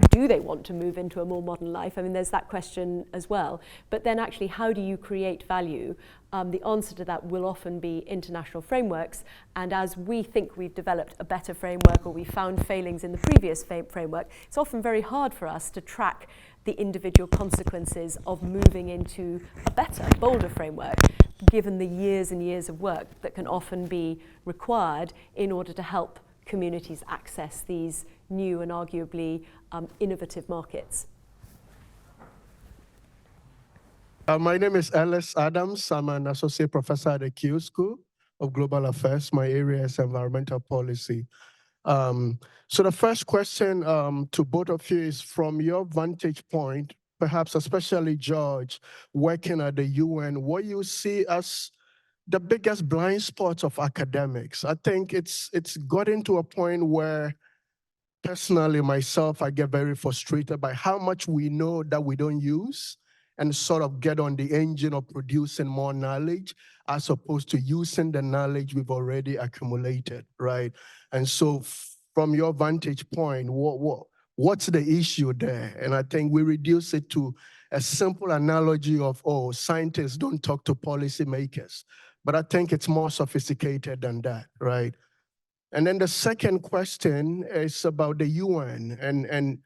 D: Do they want to move into a more modern life? I mean, there's that question as well. But then actually, how do you create value? The answer to that will often be international frameworks. And as we think we've developed a better framework, or we found failings in the previous framework, it's often very hard for us to track the individual consequences of moving into a better, bolder framework, given the years and years of work that can often be required in order to help communities access these new and arguably innovative markets.
I: My name is Ellis Adams. I'm an associate professor at the Keough School of Global Affairs. My area is environmental policy. So the first question to both of you is, from your vantage point, perhaps especially George, working at the UN, what you see as the biggest blind spots of academics? I think it's gotten to a point where, personally myself, I get very frustrated by how much we know that we don't use, and sort of get on the engine of producing more knowledge as opposed to using the knowledge we've already accumulated, right? And so from your vantage point, what's the issue there? And I think we reduce it to a simple analogy of, oh, scientists don't talk to policymakers. But I think it's more sophisticated than that, right? And then the second question is about the UN. And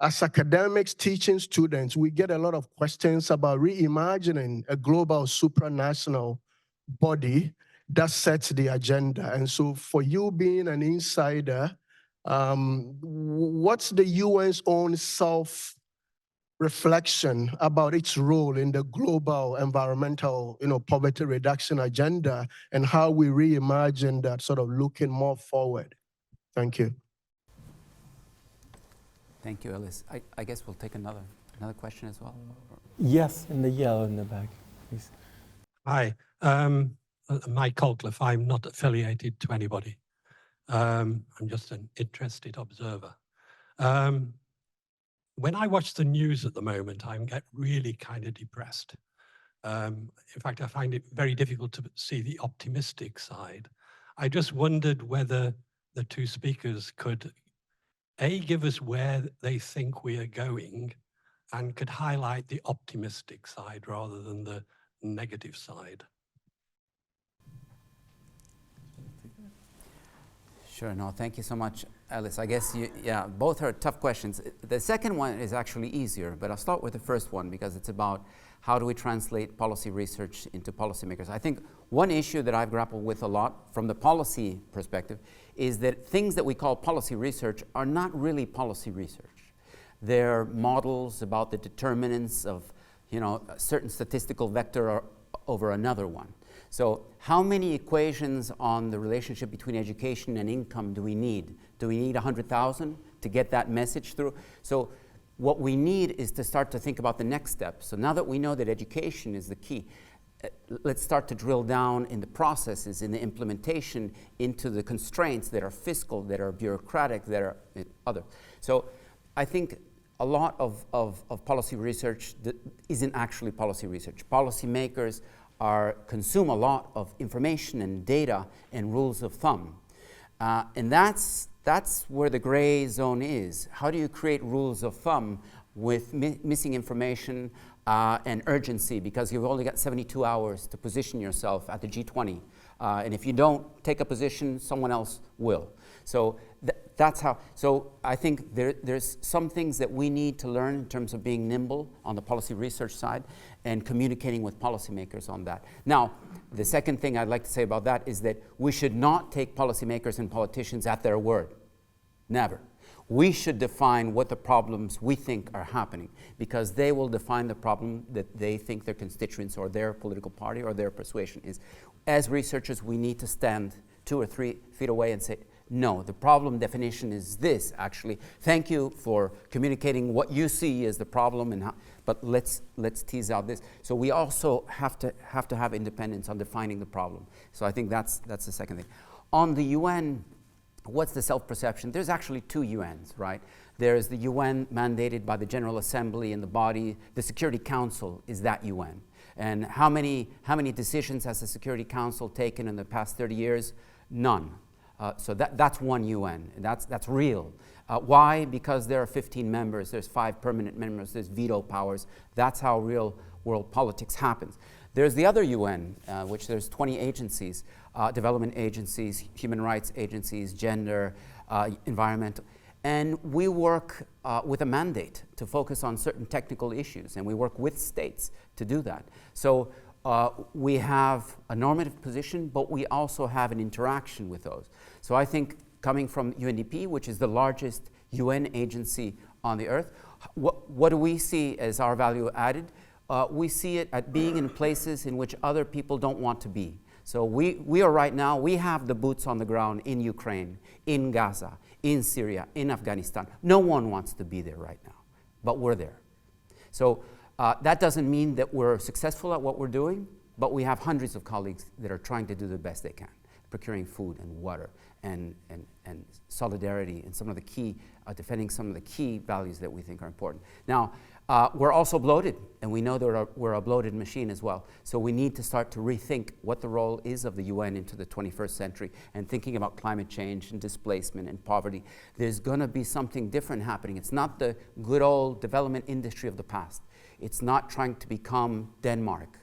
I: as academics teaching students, we get a lot of questions about reimagining a global supranational body that sets the agenda. And so for you being an insider, what's the UN's own self-reflection about its role in the global environmental, poverty reduction agenda, and how we reimagine that, sort of looking more forward? Thank you.
E: Thank you, Ellis. I guess we'll take another question as well.
C: Yes, in the yellow in the back, please.
J: Hi, Mike Colcliffe. I'm not affiliated to anybody. I'm just an interested observer. When I watch the news at the moment, I get really kind of depressed. In fact, I find it very difficult to see the optimistic side. I just wondered whether the two speakers could give us where they think we are going, and could highlight the optimistic side rather than the negative side.
E: Sure, no, thank you so much, Alice. I guess, both are tough questions. The second one is actually easier, but I'll start with the first one because it's about how do we translate policy research into policymakers. I think one issue that I've grappled with a lot from the policy perspective is that things that we call policy research are not really policy research. They're models about the determinants of, a certain statistical vector over another one. So how many equations on the relationship between education and income do we need? Do we need 100,000 to get that message through? So what we need is to start to think about the next step. So now that we know that education is the key, let's start to drill down in the processes, in the implementation, into the constraints that are fiscal, that are bureaucratic, that are other. So I think a lot of policy research isn't actually policy research. Policymakers consume a lot of information and data and rules of thumb. And that's where the gray zone is. How do you create rules of thumb with missing information and urgency, because you've only got 72 hours to position yourself at the G20. And if you don't take a position, someone else will. So that's how. So I think there's some things that we need to learn in terms of being nimble on the policy research side and communicating with policymakers on that. Now, the second thing I'd like to say about that is that we should not take policymakers and politicians at their word. Never. We should define what the problems we think are happening, because they will define the problem that they think their constituents or their political party or their persuasion is. As researchers, we need to stand 2 or 3 feet away and say, no, the problem definition is this, actually. Thank you for communicating what you see as the problem, and but let's tease out this. So we also have to have independence on defining the problem. So I think that's the second thing. On the UN, what's the self-perception? There's actually 2 UNs, right? There's the UN mandated by the General Assembly and the body. The Security Council is that UN. And how many decisions has the Security Council taken in the past 30 years? None. So that's one UN, and that's real. Why? Because there are 15 members, there's 5 permanent members, there's veto powers. That's how real world politics happens. There's the other UN, which there's 20 agencies, development agencies, human rights agencies, gender, environmental. And we work with a mandate to focus on certain technical issues, and we work with states to do that. So we have a normative position, but we also have an interaction with those. So I think coming from UNDP, which is the largest UN agency on the earth, what do we see as our value added? We see it at being in places in which other people don't want to be. So we are right now, we have the boots on the ground in Ukraine, in Gaza, in Syria, in Afghanistan. No one wants to be there right now, but we're there. So that doesn't mean that we're successful at what we're doing, but we have hundreds of colleagues that are trying to do the best they can, procuring food and water and solidarity and some of the key, defending some of the key values that we think are important. Now, we're also bloated, and we know that we're a bloated machine as well. So we need to start to rethink what the role is of the UN into the 21st century and thinking about climate change and displacement and poverty. There's going to be something different happening. It's not the good old development industry of the past. It's not trying to become Denmark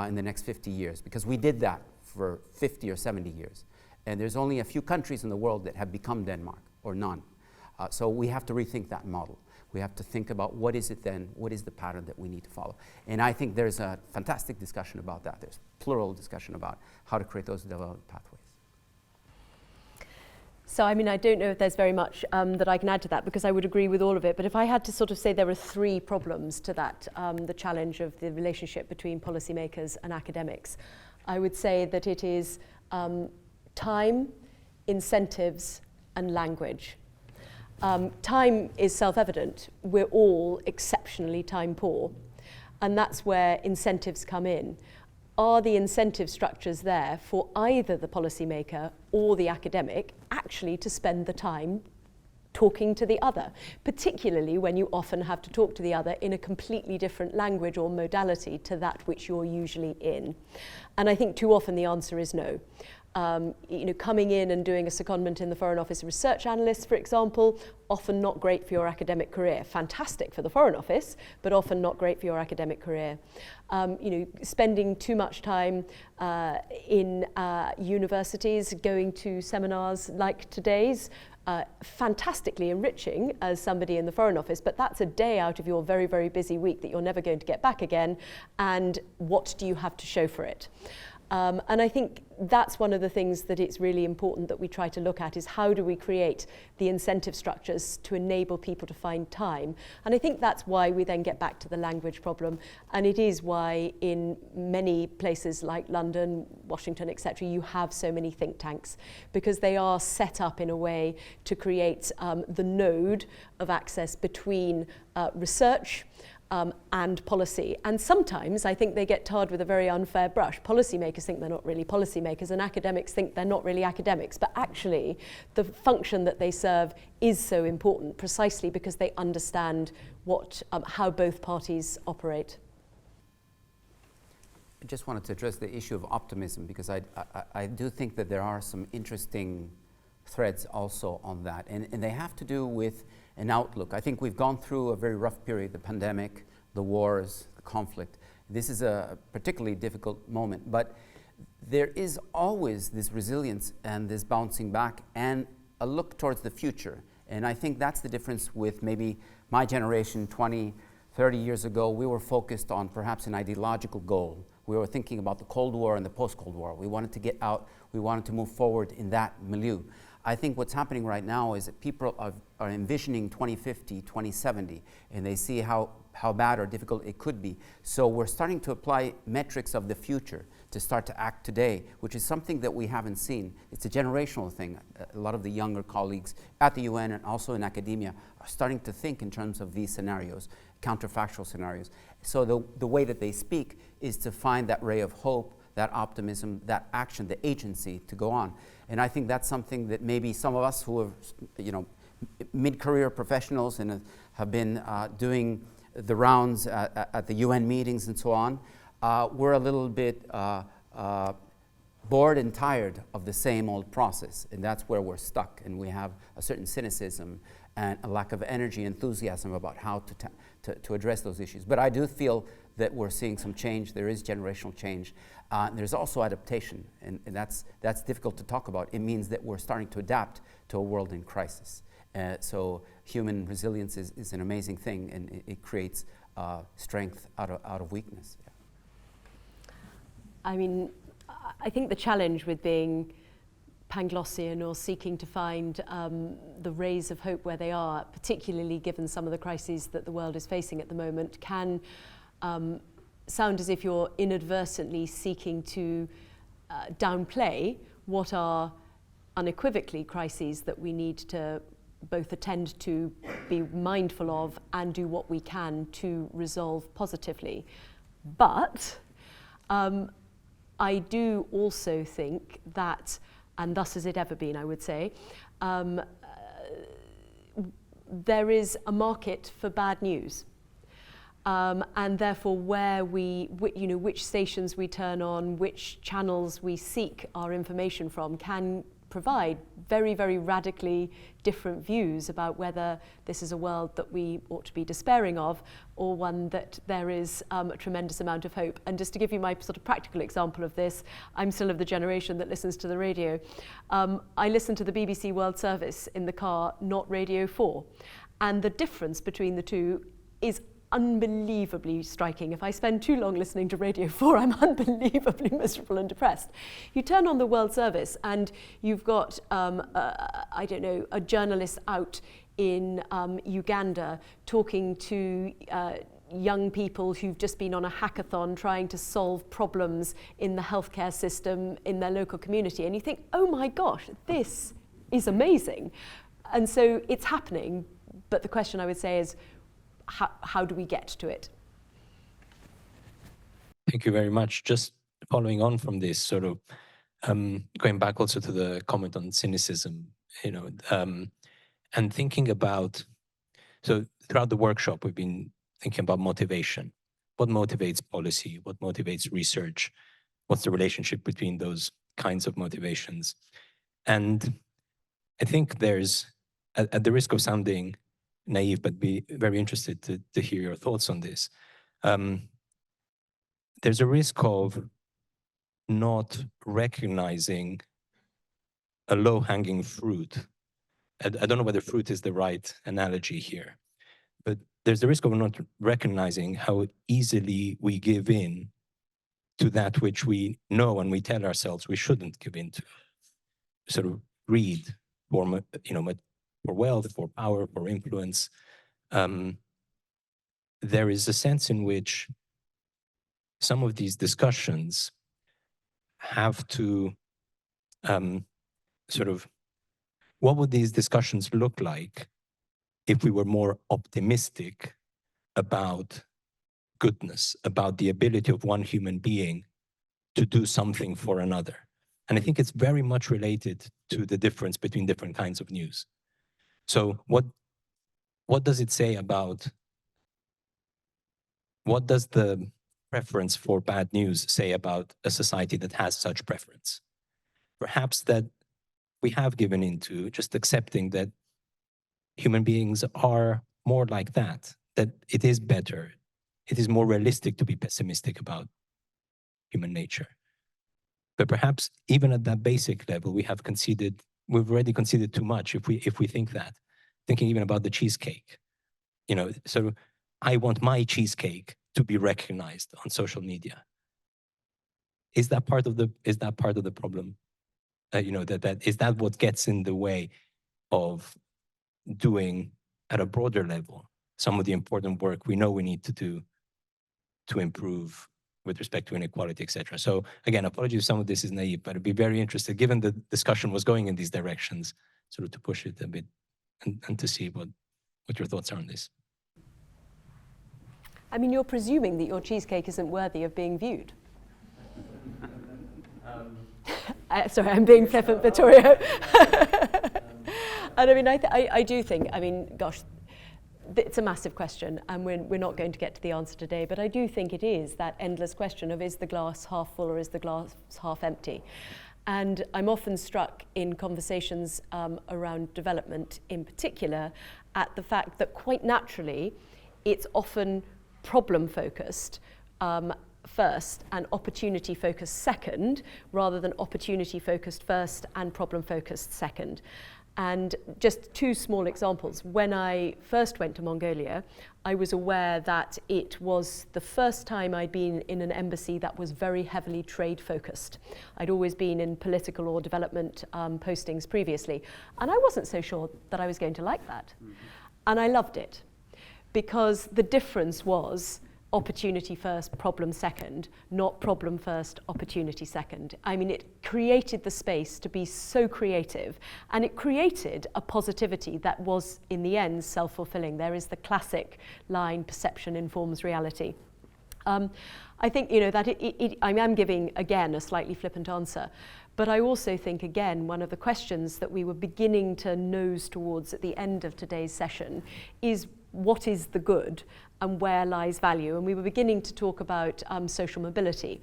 E: in the next 50 years, because we did that for 50 or 70 years. And there's only a few countries in the world that have become Denmark, or none. So we have to rethink that model. We have to think about what is it then, what is the pattern that we need to follow. And I think there's a fantastic discussion about that. There's plural discussion about how to create those development pathways.
D: So, I mean, I don't know if there's very much that I can add to that, because I would agree with all of it. But if I had to sort of say there are 3 problems to that, the challenge of the relationship between policymakers and academics, I would say that it is time, incentives, and language. Time is self-evident. We're all exceptionally time poor, and that's where incentives come in. Are the incentive structures there for either the policymaker or the academic actually to spend the time talking to the other, particularly when you often have to talk to the other in a completely different language or modality to that which you're usually in? And I think too often the answer is no. Coming in and doing a secondment in the Foreign Office research analyst, for example, often not great for your academic career. Fantastic for the Foreign Office, but often not great for your academic career. Spending too much time in universities, going to seminars like today's, fantastically enriching as somebody in the Foreign Office, but that's a day out of your very, very busy week that you're never going to get back again. And what do you have to show for it? And I think that's one of the things that it's really important that we try to look at, is how do we create the incentive structures to enable people to find time. And I think that's why we then get back to the language problem. And it is why in many places like London, Washington, etc., you have so many think tanks, because they are set up in a way to create the node of access between research and policy. And sometimes I think they get tarred with a very unfair brush. Policymakers think they're not really policymakers, and academics think they're not really academics. But actually, the function that they serve is so important, precisely because they understand how both parties operate.
E: I just wanted to address the issue of optimism, because I do think that there are some interesting threads also on that, and they have to do with an outlook. I think we've gone through a very rough period, the pandemic, the wars, the conflict. This is a particularly difficult moment, but there is always this resilience and this bouncing back and a look towards the future. And I think that's the difference with maybe my generation 20, 30 years ago. We were focused on perhaps an ideological goal. We were thinking about the Cold War and the post-Cold War. We wanted to get out, we wanted to move forward in that milieu. I think what's happening right now is that people are envisioning 2050, 2070, and they see how bad or difficult it could be. So we're starting to apply metrics of the future to start to act today, which is something that we haven't seen. It's a generational thing. A lot of the younger colleagues at the UN and also in academia are starting to think in terms of these scenarios, counterfactual scenarios. So the way that they speak is to find that ray of hope, that optimism, that action, the agency to go on. And I think that's something that maybe some of us who are, mid-career professionals and have been doing the rounds at the UN meetings and so on, we're a little bit bored and tired of the same old process, and that's where we're stuck, and we have a certain cynicism and a lack of energy, enthusiasm about how to address those issues. But I do feel that we're seeing some change. There is generational change. There's also adaptation, and that's difficult to talk about. It means that we're starting to adapt to a world in crisis. So human resilience is an amazing thing, and it creates strength out of weakness. Yeah.
D: I mean, I think the challenge with being Panglossian or seeking to find the rays of hope where they are, particularly given some of the crises that the world is facing at the moment, can sound as if you're inadvertently seeking to downplay what are unequivocally crises that we need to both attend to, be mindful of, and do what we can to resolve positively. But I do also think that, and thus has it ever been, I would say, there is a market for bad news. And therefore where which stations we turn on, which channels we seek our information from can provide very, very radically different views about whether this is a world that we ought to be despairing of or one that there is a tremendous amount of hope. And just to give you my sort of practical example of this, I'm still of the generation that listens to the radio. I listen to the BBC World Service in the car, not Radio 4. And the difference between the two is unbelievably striking. If I spend too long listening to Radio 4, I'm unbelievably miserable and depressed. You turn on the World Service and you've got, I don't know, a journalist out in Uganda talking to young people who've just been on a hackathon trying to solve problems in the healthcare system in their local community. And you think, oh my gosh, this is amazing. And so it's happening. But the question I would say is, how do we get to it?
B: Thank you very much. Just following on from this, sort of going back also to the comment on cynicism, and thinking about, so throughout the workshop, we've been thinking about motivation. What motivates policy? What motivates research? What's the relationship between those kinds of motivations? And I think there's, at the risk of sounding naive, but be very interested to hear your thoughts on this. There's a risk of not recognizing a low-hanging fruit. I don't know whether fruit is the right analogy here, but there's the risk of not recognizing how easily we give in to that which we know and we tell ourselves we shouldn't give in to. Sort of greed for wealth, for power, for influence. There is a sense in which some of these discussions have to what would these discussions look like if we were more optimistic about goodness, about the ability of one human being to do something for another? And I think it's very much related to the difference between different kinds of news. So what does it say about, what does the preference for bad news say about a society that has such preference? Perhaps that we have given into just accepting that human beings are more like that it is better, it is more realistic to be pessimistic about human nature. But perhaps even at that basic level, we've already conceded too much if we think that. Thinking even about the cheesecake. So I want my cheesecake to be recognized on social media. Is that part of the problem? Is that what gets in the way of doing at a broader level some of the important work we know we need to do to improve with respect to inequality, etc. So again, apologies if some of this is naive, but I'd be very interested, given the discussion was going in these directions, sort of to push it a bit and to see what your thoughts are on this.
D: I mean, you're presuming that your cheesecake isn't worthy of being viewed. Sorry, I'm being flippant, Vittorio. And I mean, I do think, I mean, gosh, it's a massive question, and we're not going to get to the answer today, but I do think it is that endless question of, is the glass half full or is the glass half empty? And I'm often struck in conversations around development in particular at the fact that quite naturally it's often problem-focused first and opportunity-focused second, rather than opportunity-focused first and problem-focused second. And just two small examples. When I first went to Mongolia, I was aware that it was the first time I'd been in an embassy that was very heavily trade-focused. I'd always been in political or development postings previously, and I wasn't so sure that I was going to like that. And I loved it, because the difference was opportunity first, problem second, not problem first, opportunity second. I mean, it created the space to be so creative, and it created a positivity that was, in the end, self-fulfilling. There is the classic line, perception informs reality. I think, that I am giving, again, a slightly flippant answer, but I also think, again, one of the questions that we were beginning to nose towards at the end of today's session is, what is the good and where lies value? And we were beginning to talk about social mobility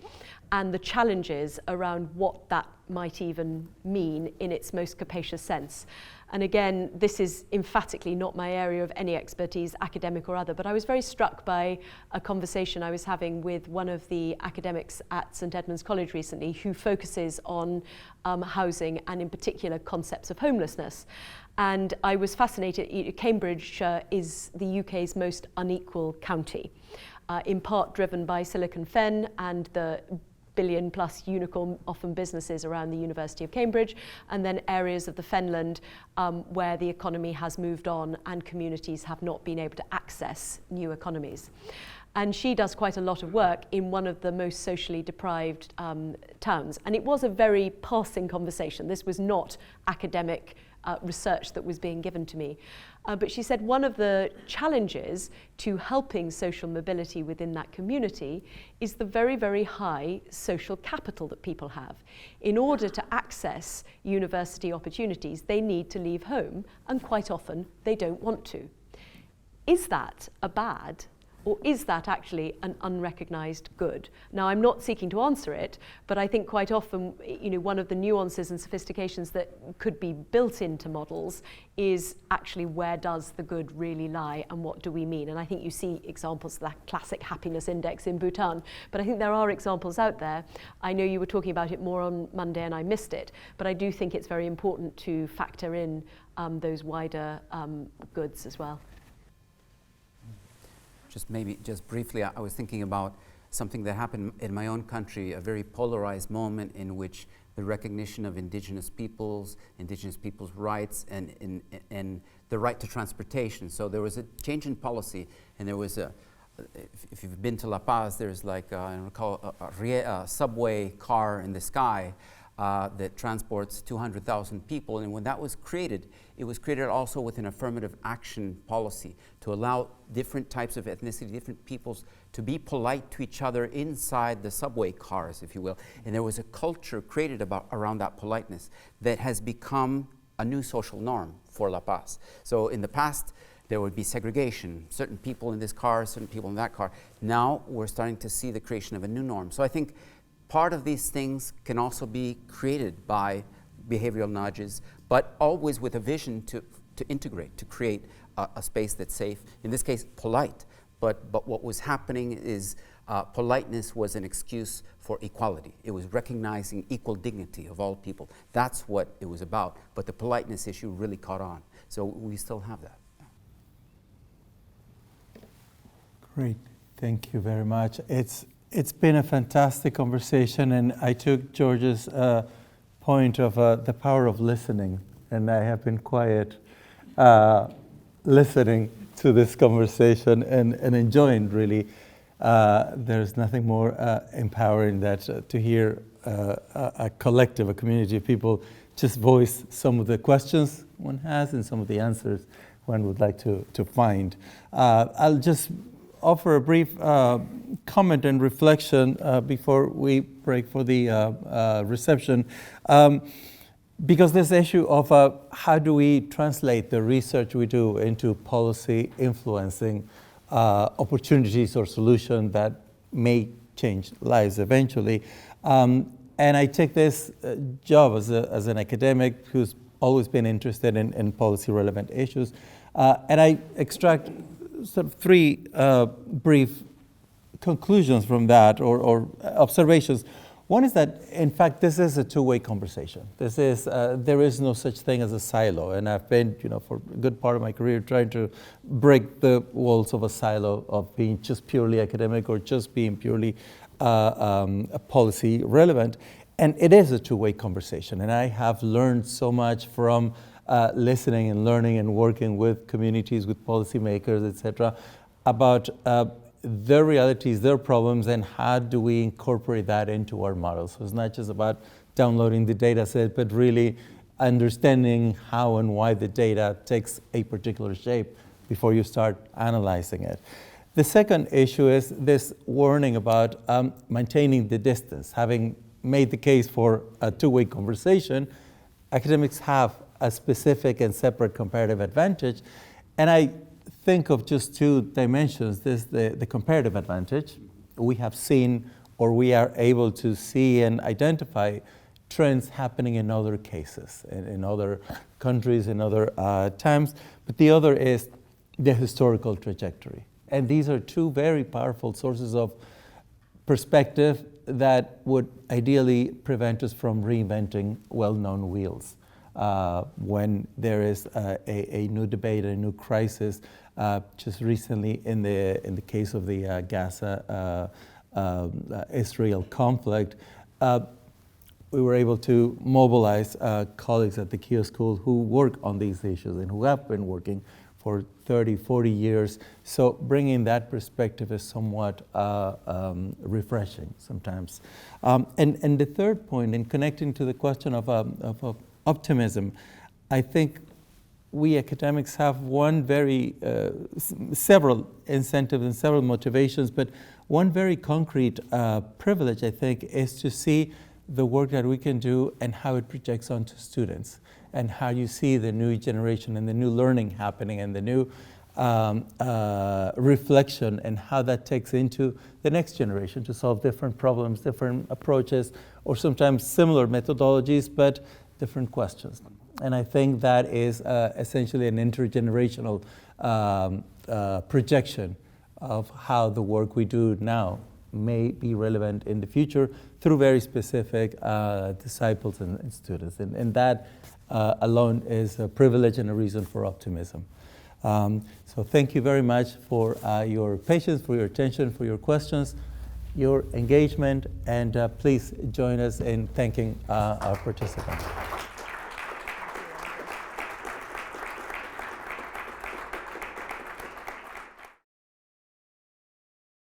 D: and the challenges around what that might even mean in its most capacious sense. And again, this is emphatically not my area of any expertise, academic or other, but I was very struck by a conversation I was having with one of the academics at St Edmund's College recently, who focuses on housing and in particular concepts of homelessness. And I was fascinated. Cambridgeshire is the UK's most unequal county, in part driven by Silicon Fen and the billion-plus unicorn often businesses around the University of Cambridge, and then areas of the Fenland where the economy has moved on and communities have not been able to access new economies. And she does quite a lot of work in one of the most socially deprived towns. And it was a very passing conversation. This was not academic research that was being given to me. But she said one of the challenges to helping social mobility within that community is the very, very high social capital that people have. In order to access university opportunities, they need to leave home, and quite often they don't want to. Is that a bad, or is that actually an unrecognized good? Now, I'm not seeking to answer it, but I think quite often, one of the nuances and sophistications that could be built into models is actually, where does the good really lie and what do we mean? And I think you see examples of that classic happiness index in Bhutan, but I think there are examples out there. I know you were talking about it more on Monday and I missed it, but I do think it's very important to factor in those wider goods as well.
E: Just briefly, I was thinking about something that happened in my own country, a very polarized moment in which the recognition of indigenous peoples' rights, and the right to transportation. So there was a change in policy, and there was if you've been to La Paz, there's like a subway car in the sky that transports 200,000 people. And when that was created, it was created also with an affirmative action policy to allow different types of ethnicity, different peoples to be polite to each other inside the subway cars, if you will. And there was a culture created around that politeness that has become a new social norm for La Paz. So in the past, there would be segregation, certain people in this car, certain people in that car. Now we're starting to see the creation of a new norm. So I think part of these things can also be created by behavioral nudges, but always with a vision to integrate, to create a space that's safe, in this case, polite. But what was happening is politeness was an excuse for equality. It was recognizing equal dignity of all people. That's what it was about. But the politeness issue really caught on. So we still have that.
C: Great. Thank you very much. It's been a fantastic conversation, and I took George's point of the power of listening, and I have been quiet listening to this conversation and enjoying, really. There's nothing more empowering that to hear a collective, a community of people just voice some of the questions one has and some of the answers one would like to find. I'll just offer a brief comment and reflection before we break for the reception. because this issue of how do we translate the research we do into policy influencing opportunities or solutions that may change lives eventually. And I take this job as an academic who's always been interested in policy relevant issues. And I extract sort of three brief conclusions from that, or observations. One is that, in fact, this is a two-way conversation. This is there is no such thing as a silo, and I've been, for a good part of my career trying to break the walls of a silo of being just purely academic or just being purely policy relevant. And it is a two-way conversation, and I have learned so much from listening and learning and working with communities, with policymakers, etc., about their realities, their problems, and how do we incorporate that into our models. So it's not just about downloading the data set, but really understanding how and why the data takes a particular shape before you start analyzing it. The second issue is this warning about maintaining the distance. Having made the case for a two-way conversation, academics have a specific and separate comparative advantage, and I think of just two dimensions. This the comparative advantage. We have seen, or we are able to see and identify trends happening in other cases, in other countries, in other times. But the other is the historical trajectory. And these are two very powerful sources of perspective that would ideally prevent us from reinventing well-known wheels. When there is a new debate, a new crisis, just recently in the case of the Gaza-Israel conflict, we were able to mobilize colleagues at the Keough School who work on these issues and who have been working for 30, 40 years. So bringing that perspective is somewhat refreshing sometimes. And the third point, in connecting to the question of optimism, I think we academics have several incentives and several motivations, but one very concrete privilege, I think, is to see the work that we can do and how it projects onto students, and how you see the new generation and the new learning happening and the new reflection, and how that takes into the next generation to solve different problems, different approaches, or sometimes similar methodologies, but different questions. And I think that is essentially an intergenerational projection of how the work we do now may be relevant in the future through very specific disciples and students. And that alone is a privilege and a reason for optimism. So thank you very much for your patience, for your attention, for your questions, your engagement, and please join us in thanking our participants.